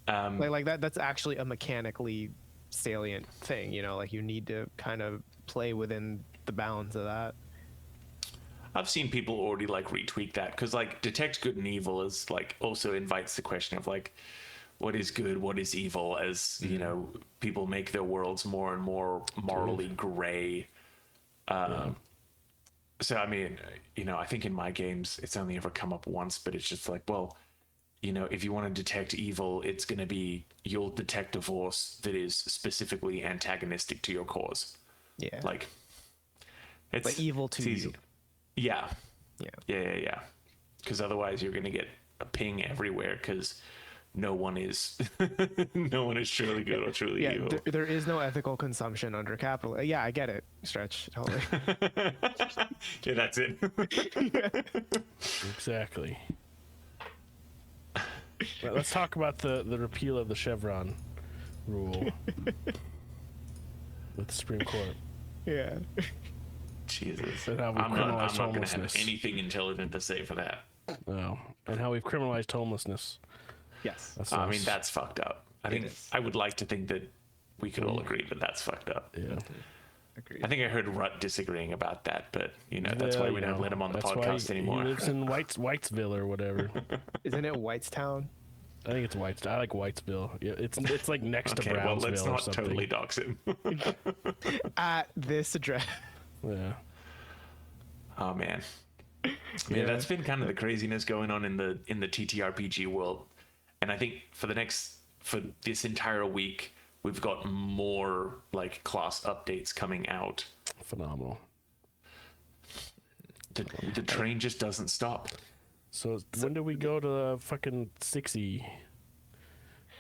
Like that's actually a mechanically salient thing, you know. Like you need to kind of play within the bounds of that. I've seen people already like retweak that because like detect good and evil is like also invites the question of like what is good, what is evil, as you know, people make their worlds more and more morally gray. So I mean, you know, I think in my games it's only ever come up once, but it's just like, well, you know, if you want to detect evil, it's going to be you'll detect a force that is specifically antagonistic to your cause. Yeah, Like it's like evil to it's easy. you. Yeah. Yeah. Yeah. Because otherwise, you're gonna get a ping everywhere. Because no one is, no one is truly good or truly Yeah, evil. there is no ethical consumption under capital. Yeah, I get it. Stretch, totally. Yeah, that's it. Exactly. Well, let's talk about the repeal of the Chevron rule with the Supreme Court. Yeah. Jesus, And how we I'm criminalize not gonna have homelessness. anything intelligent to say for that. No, and how we've criminalized homelessness. Yes. That's I mean, us. that's fucked up. I think is. I would like to think that we could all agree that that's fucked up. Yeah. Agreed. I think I heard Rut disagreeing about that, but you know that's why we don't let him on the That's why podcast anymore. He lives in Whitesville or whatever. Isn't it Whitestown? I think it's Whites. I like Whitesville. Yeah, it's like next Okay, to well, Brownsville let's or not something. totally dox him. At this address. Yeah. Oh man, Yeah. that's been kind of the craziness going on in the TTRPG world, and I think for this entire week we've got more like class updates coming out. Phenomenal. The train just doesn't stop. So when do we go to fucking 60?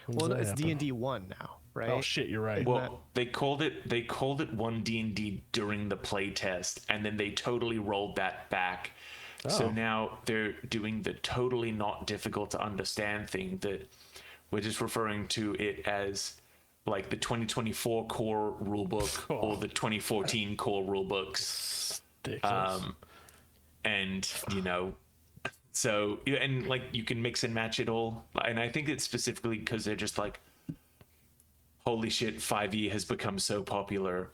Well, no, it's D&D 1 now, right? Oh shit, you're right. Well, they called it one D&D during the play test, and then they totally rolled that back. So Oh. now they're doing the totally not difficult to understand thing that we're just referring to it as like the 2024 core rulebook or the 2014 core rulebooks. Ridiculous. And you know, so and like you can mix and match it all, and I think it's specifically because they're just like, holy shit, 5e has become so popular.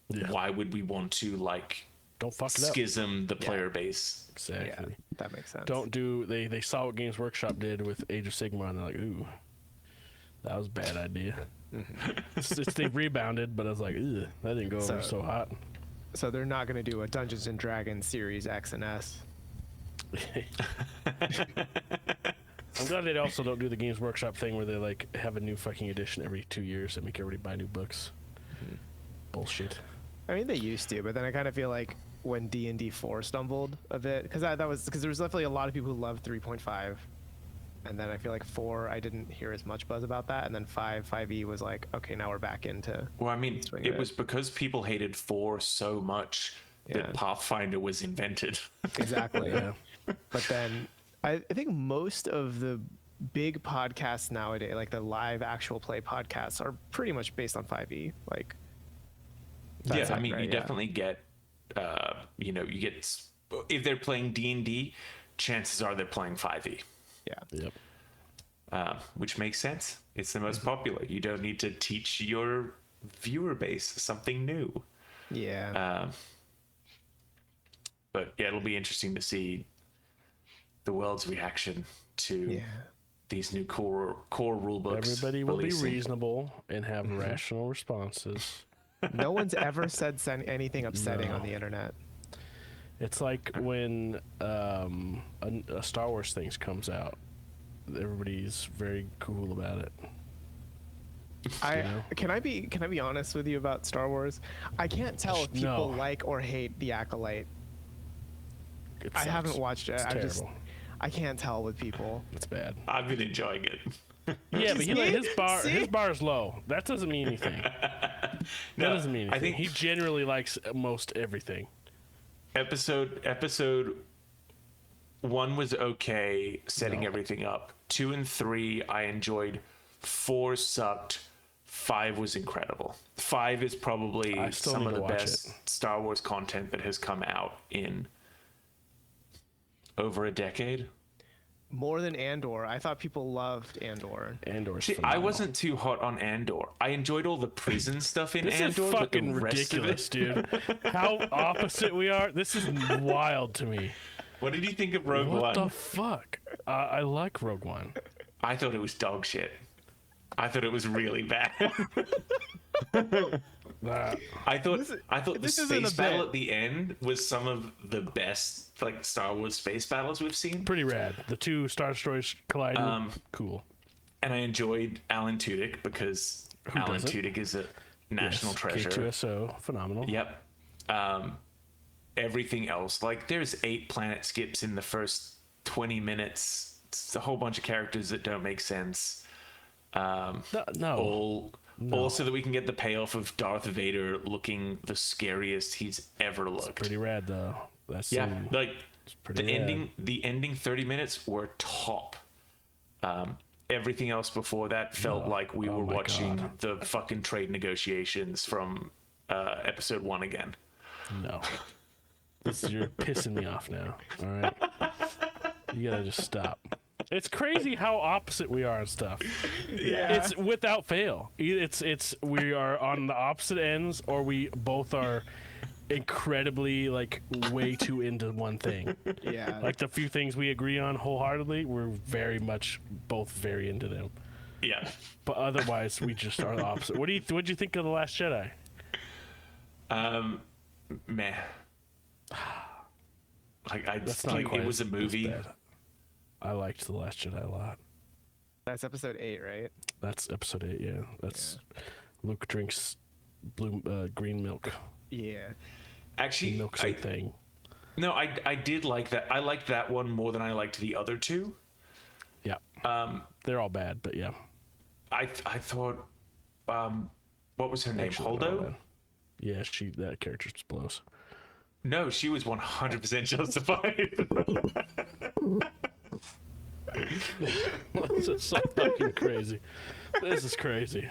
Yeah. Why would we want to like Don't fuck it up. schism the player base? Exactly. Yeah, that makes sense. Don't do. They saw what Games Workshop did with Age of Sigmar, and they're like, ooh, that was a bad idea. They rebounded, but I was like, ugh, that didn't go over so hot. So they're not going to do a Dungeons and Dragons Series X and S. I'm glad they also don't do the Games Workshop thing where they like have a new fucking edition every 2 years and make everybody buy new books. Bullshit. I mean, they used to, but then I kind of feel like when D&D 4 stumbled a bit, because there was definitely a lot of people who loved 3.5, and then I feel like 4, I didn't hear as much buzz about that, and then 5e was like, okay, now we're back into. Well, I mean, swing it of was because people hated 4 so much Yeah. that Pathfinder was invented. Exactly. Yeah. But then I think most of the big podcasts nowadays, like the live actual play podcasts, are pretty much based on 5e. Like, that's Yeah, I mean, accurate, you yeah. definitely get, you know, you get if they're playing D&D, chances are they're playing 5e, Yeah. Yep. which makes sense. It's the most popular. You don't need to teach your viewer base something new. Yeah. But yeah, it'll be interesting to see the world's reaction to Yeah. these new core rule books. Everybody will be releasing. reasonable and have rational responses. No one's ever said anything upsetting No. on the internet. It's like when a Star Wars thing comes out. Everybody's very cool about it. I can I be honest with you about Star Wars? I can't tell if people No. like or hate the Acolyte. It I sucks. haven't watched it. It's terrible. I can't tell with people. It's bad. I've been enjoying it. Yeah, but See? his See? bar is low. That doesn't mean anything. That doesn't mean anything. I think He generally likes most everything. episode 1 was okay, setting No. everything up. 2 and 3 I enjoyed. 4 sucked. 5 was incredible. 5 is probably I still some need of to the watch best it. Star Wars content that has come out in over a decade. More than Andor. I thought people loved Andor. Andor's See, I phenomenal. wasn't too hot on Andor. I enjoyed all the prison stuff in This Andor, is but the fucking rest of ridiculous, it. dude. How opposite we are. This is wild to me. What did you think of Rogue What One? the fuck? I like Rogue One. I thought it was dog shit. I thought it was really bad. I thought the this isn't a space battle bit. at the end was some of the best like Star Wars space battles we've seen. Pretty rad. The two Star Destroyers colliding. Cool. And I enjoyed Alan Tudyk because Alan doesn't? Tudyk is a national Yes, treasure. K2SO, phenomenal. Yep. Everything else, like there's 8 planet skips in the first 20 minutes. It's a whole bunch of characters that don't make sense. No. All so that we can get the payoff of Darth Vader looking the scariest he's ever looked. Pretty rad though. That's Yeah, like pretty the rad. ending 30 minutes were top. Everything else before that felt like we were my watching God. the fucking trade negotiations from episode 1 again. No. You're pissing me off now. All right. You gotta just stop. It's crazy how opposite we are and stuff. Yeah. It's without fail. It's we are on the opposite ends, or we both are incredibly like way too into one thing. Yeah. Like the few things we agree on wholeheartedly, we're very much both very into them. Yeah. But otherwise, we just are the opposite. What'd you think of The Last Jedi? Meh. Like That's not quite it was a as movie. bad. I liked The Last Jedi a lot. That's episode 8, right? That's episode 8. Yeah, that's Luke drinks green milk. Yeah. Actually, Milk's a thing. no, I did like that. I liked that one more than I liked the other 2. Yeah, they're all bad, but yeah. I thought, what was her name? Actually, they're all Holdo? bad. Yeah, that character just blows. No, she was 100% justified. This is so fucking crazy. This is crazy.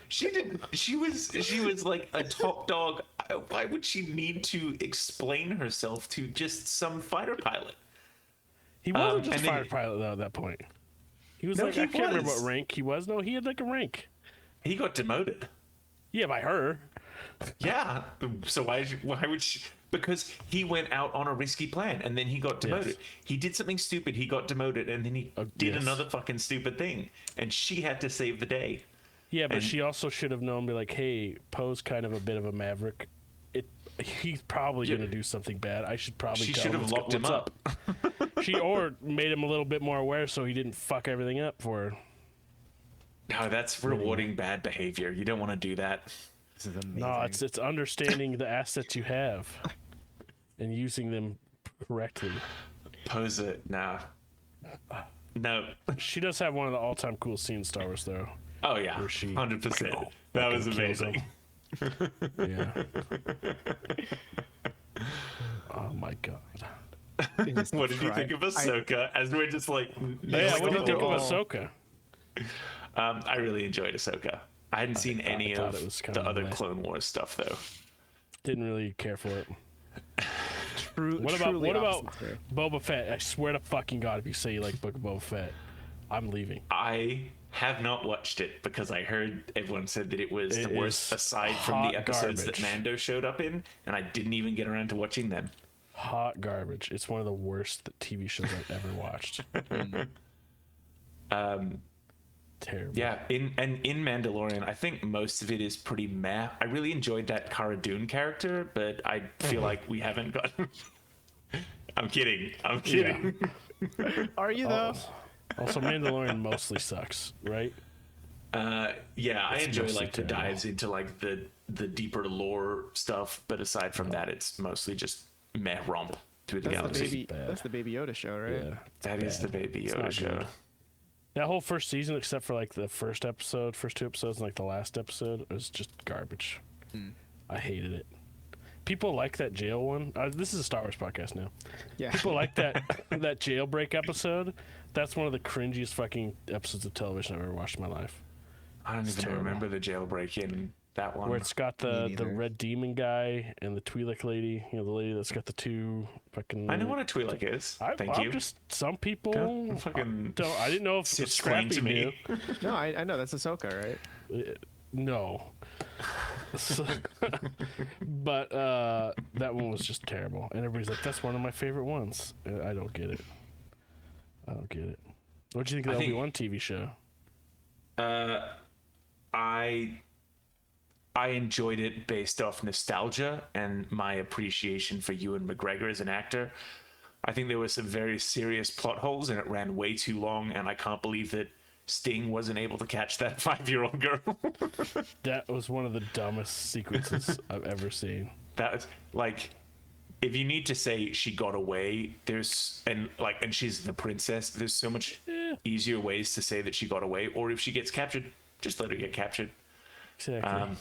She didn't. She was like a top dog. Why would she need to explain herself to just some fighter pilot? He wasn't just and a then- fighter pilot though at that point. He was No, like, he I can't remember was. what rank he was. No, he had like a rank. He got demoted. Yeah, by her. Yeah. So why would she? Because he went out on a risky plan and then he got demoted. Yes. He did something stupid. He got demoted and then he did yes. another fucking stupid thing, and she had to save the day. Yeah, but And- she also should have known, be like, hey, Poe's kind of a bit of a maverick. He's probably Yeah. going to do something bad. I should probably She tell should him have what's locked him up. Or made him a little bit more aware so he didn't fuck everything up for her. No, that's rewarding bad behavior. You don't want to do that. This is amazing. No, it's understanding the assets you have and using them correctly. Pose it. Nah. No. She does have one of the all-time cool scenes in Star Wars, though. Oh yeah. Where she 100%. That was fucking kills amazing. Yeah. Oh my god. What did you think of Ahsoka? As we're just like, Yeah, what do you think of Oh. Ahsoka? I really enjoyed Ahsoka. I hadn't seen any thought of it was kind the of other meh. Clone Wars stuff though. Didn't really care for it. What What about Boba Fett? I swear to fucking God, if you say you like Book of Boba Fett, I'm leaving. I have not watched it because I heard everyone said that it was It the worst is aside from hot the episodes garbage. that Mando showed up in, and I didn't even get around to watching them. Hot garbage. It's one of the worst TV shows I've ever watched. Terrible. Yeah, in Mandalorian, I think most of it is pretty meh. I really enjoyed that Cara Dune character, but I feel like we haven't gotten. I'm kidding. Are you though? Also, Mandalorian mostly sucks, right? Yeah, I enjoy mostly like the terrible. dives into like the deeper lore stuff, but aside from that, it's mostly just meh romp through the That's the galaxy. baby. bad. That's the Baby Yoda show, right? Yeah. That is the Baby It's Yoda not show. good. That whole first season, except for like the first two episodes, and like the last episode, was just garbage. I hated it. People like that jail one. This is a Star Wars podcast now. Yeah. People like that that jailbreak episode. That's one of the cringiest fucking episodes of television I've ever watched in my life. I don't even terrible. remember the jailbreak in that one. Where it's got the neither. red demon guy and the Twi'lek lady. You know, the lady that's got the two fucking. I know what a Twi'lek is. Thank I'm you. just some people Don't fucking don't. I didn't know if explain Scrappy to me. knew. No, I know that's Ahsoka, right? No. So- but that one was just terrible, and everybody's like, "That's one of my favorite ones." I don't get it. What do you think of the I think- Obi-Wan TV show? I enjoyed it based off nostalgia and my appreciation for Ewan McGregor as an actor. I think there were some very serious plot holes and it ran way too long, and I can't believe that Sting wasn't able to catch that 5-year-old girl. That was one of the dumbest sequences I've ever seen. That was like, if you need to say she got away, and she's the princess, there's so much easier ways to say that she got away, or if she gets captured, just let her get captured. Exactly.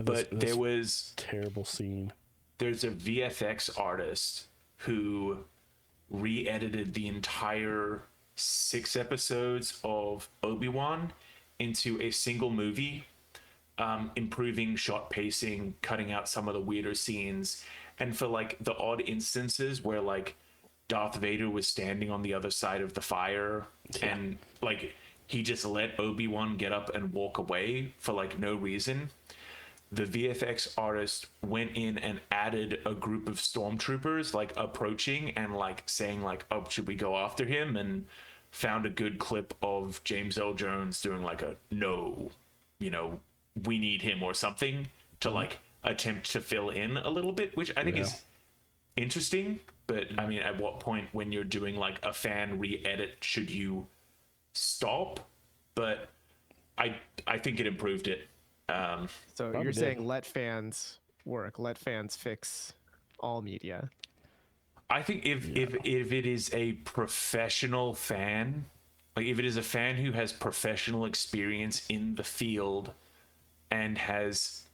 But This there was terrible scene. there's a VFX artist who re-edited the entire 6 episodes of Obi-Wan into a single movie, improving shot pacing, cutting out some of the weirder scenes, and for like the odd instances where like Darth Vader was standing on the other side of the fire and like he just let Obi-Wan get up and walk away for like no reason. The VFX artist went in and added a group of stormtroopers like approaching and like saying like, "Oh, should we go after him?" and found a good clip of James Earl Jones doing like a "no, we need him" or something to like attempt to fill in a little bit, which I think is interesting. But I mean, at what point when you're doing like a fan re-edit should you stop? But I think it improved it. So Probably you're did. saying let fans work, let fans fix all media. I think if it is a professional fan, like if it is a fan who has professional experience in the field and has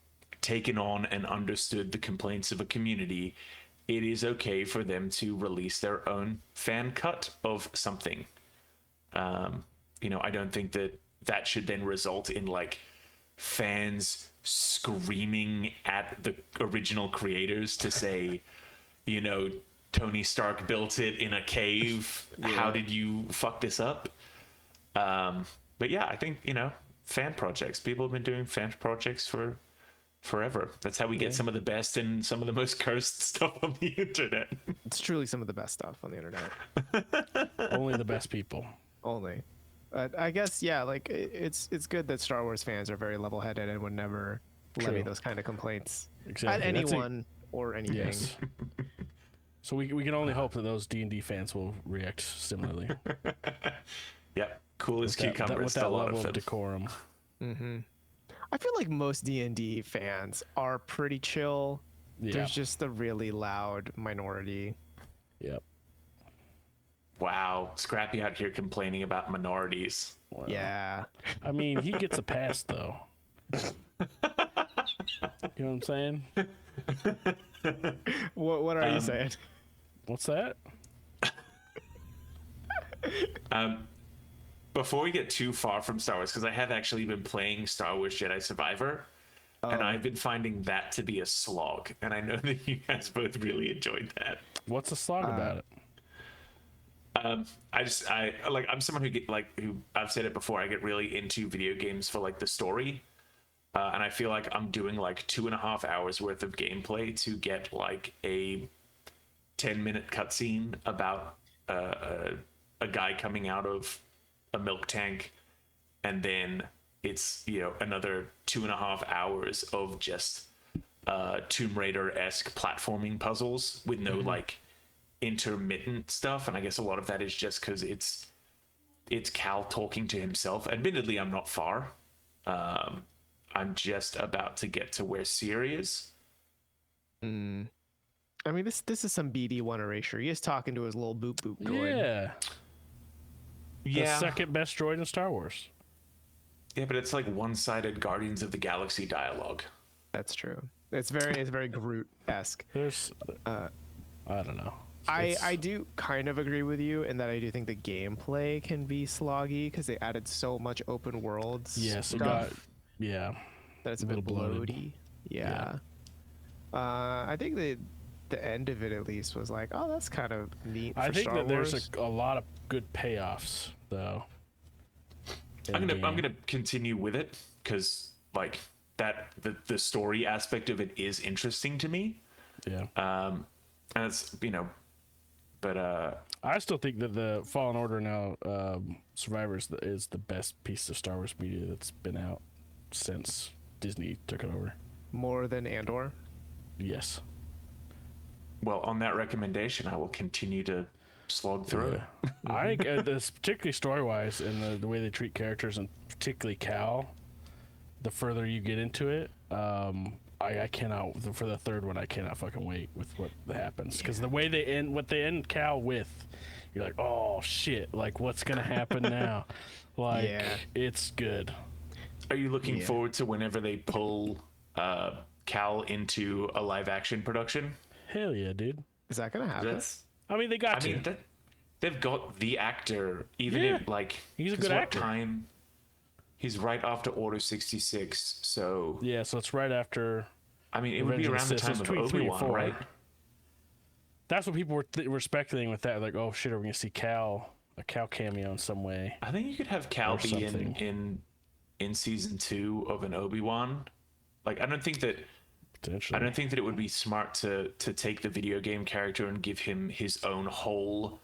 taken on and understood the complaints of a community, it is okay for them to release their own fan cut of something. I don't think that should then result in like fans screaming at the original creators to say, Tony Stark built it in a cave. How did you fuck this up? But yeah, I think, fan projects. People have been doing fan projects for forever. That's how we get some of the best and some of the most cursed stuff on the internet. It's truly some of the best stuff on the internet. Only the best people. Only. But I guess, yeah, like it's good that Star Wars fans are very level-headed and would never levy True. those kind of complaints Exactly. at That's anyone or anything. Yes. So we can only hope that those D&D fans will react similarly. Yep. Cool as With cucumbers. that A lot level of of them. decorum. I feel like most D&D fans are pretty chill. Yeah. There's just the really loud minority. Yep. Wow. Scrappy out here complaining about minorities. Wow. Yeah. I mean, he gets a pass though. You know what I'm saying? What are you saying? What's that? Before we get too far from Star Wars, because I have actually been playing Star Wars Jedi Survivor, and I've been finding that to be a slog. And I know that you guys both really enjoyed that. What's the slog about it? I'm someone who I've said it before. I get really into video games for like the story, and I feel like I'm doing like 2.5 hours worth of gameplay to get like a 10-minute cutscene about a guy coming out of a milk tank, and then it's another 2.5 hours of just Tomb Raider-esque platforming puzzles with no like intermittent stuff. And I guess a lot of that is just because it's Cal talking to himself. Admittedly, I'm not far. I'm just about to get to where Cere is. I mean, this is some BD1 erasure. He is talking to his little boop boop droid. Yeah. The second best droid in Star Wars. Yeah, but it's like one-sided Guardians of the Galaxy dialogue. That's true. It's very Groot-esque. There's, I don't know. I do kind of agree with you in that I do think the gameplay can be sloggy because they added so much open world Yes, stuff it got, yeah. that it's a little bit bloated. bloaty. Yeah. I think the end of it at least was like, oh, that's kind of neat. For I think Star that Wars. there's a lot of good payoffs though. I'm gonna continue with it because like that the story aspect of it is interesting to me. Yeah. And it's but I still think that the Fallen Order now, Survivors is the best piece of Star Wars media that's been out since Disney took it over. More than Andor. Yes. well, on that recommendation, I will continue to slog through it. I think this, particularly story-wise, and the way they treat characters, and particularly Cal, the further you get into it, I cannot, for the third one, I cannot fucking wait with what happens. Because the way they end, what they end Cal with, you're like, oh shit, like what's gonna happen now? Like, it's good. Are you looking forward to whenever they pull Cal into a live-action production? Hell yeah, dude. Is that gonna happen? I mean, they got to. They've got the actor, even if like he's a good actor. Time? He's right after Order 66, so Yeah, so it's right after. I mean, it would be around the time of Obi-Wan, right? That's what people were speculating with that. Like, oh shit, are we gonna see a Cal cameo in some way? I think you could have Cal be in season 2 of an Obi-Wan. Like, I don't think that it would be smart to take the video game character and give him his own whole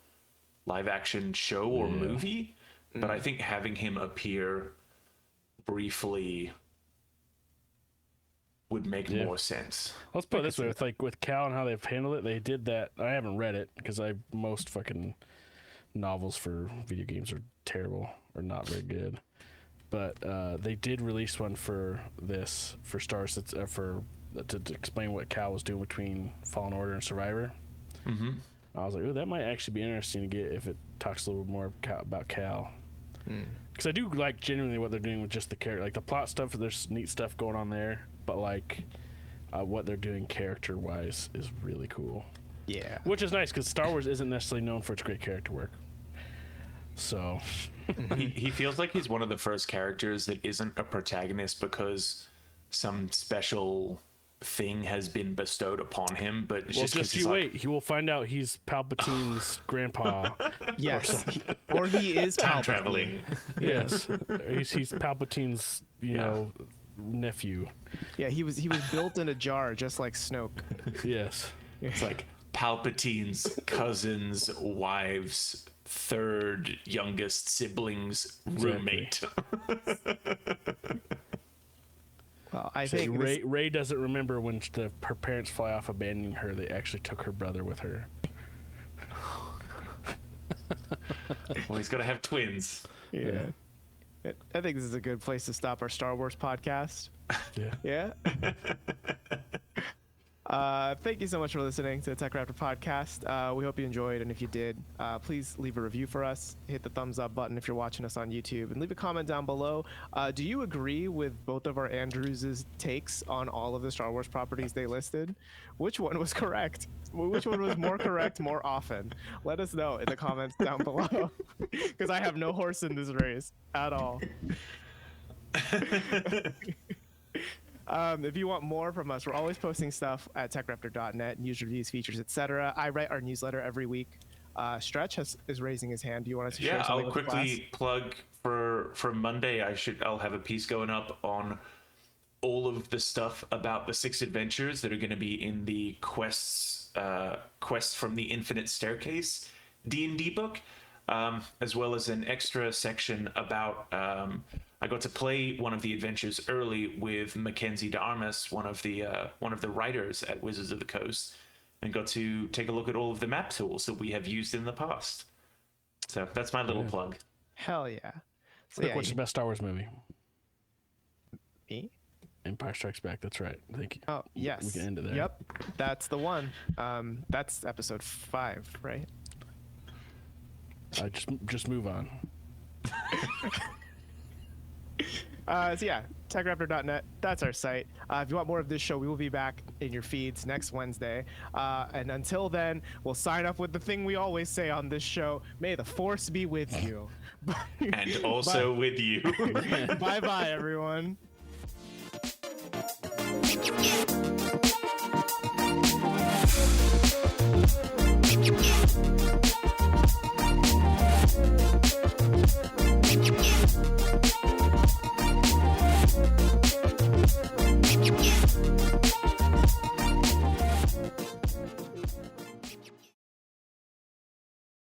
live action show or movie. But I think having him appear briefly would make more sense. Let's put it this way: with Cal and how they've handled it, they did that. I haven't read it because most fucking novels for video games are terrible or not very good. But they did release one for Star Wars to explain what Cal was doing between Fallen Order and Survivor. Mm-hmm. I was like, oh, that might actually be interesting to get if it talks a little bit more about Cal. Because I do like genuinely what they're doing with just the character, like the plot stuff. There's neat stuff going on there, but like what they're doing character wise is really cool. Yeah, which is nice because Star Wars isn't necessarily known for its great character work. So he feels like he's one of the first characters that isn't a protagonist because some special thing has been bestowed upon him, but it's just you wait. He will find out he's Palpatine's grandpa. Yes, or he is time traveling. Yes, he's Palpatine's nephew. Yeah, he was built in a jar, just like Snoke. Yes, it's like Palpatine's cousin's wife's third youngest sibling's roommate. Well, I think Rey doesn't remember when her parents fly off abandoning her. They actually took her brother with her. Well, he's got to have twins. Yeah. I think this is a good place to stop our Star Wars podcast. Yeah. Thank you so much for listening to the TechRaptor podcast. We hope you enjoyed, and if you did, please leave a review for us. Hit the thumbs up button if you're watching us on YouTube, and leave a comment down below. Do you agree with both of our Andrews' takes on all of the Star Wars properties they listed? Which one was correct? Which one was more correct more often? Let us know in the comments down below, because I have no horse in this race at all. If you want more from us, we're always posting stuff at TechRaptor.net, news, reviews, features, etc. I write our newsletter every week. Stretch is raising his hand. Do you want us to share something I'll with quickly plug for Monday. I'll have a piece going up on all of the stuff about the 6 adventures that are going to be in the Quest from the Infinite Staircase D&D book, as well as an extra section about I got to play one of the adventures early with Mackenzie Darmus, one of the writers at Wizards of the Coast, and got to take a look at all of the map tools that we have used in the past. So that's my little plug. Hell yeah. So what's the best Star Wars movie? Me? Empire Strikes Back. That's right. Thank you. Oh, yes. We can end it there. Yep. That's the one. That's episode 5, right? Just move on. So yeah, TechRaptor.net. That's our site. If you want more of this show, we will be back in your feeds next Wednesday. And until then, we'll sign off with the thing we always say on this show: May the force be with you. And also with you. Bye bye, everyone.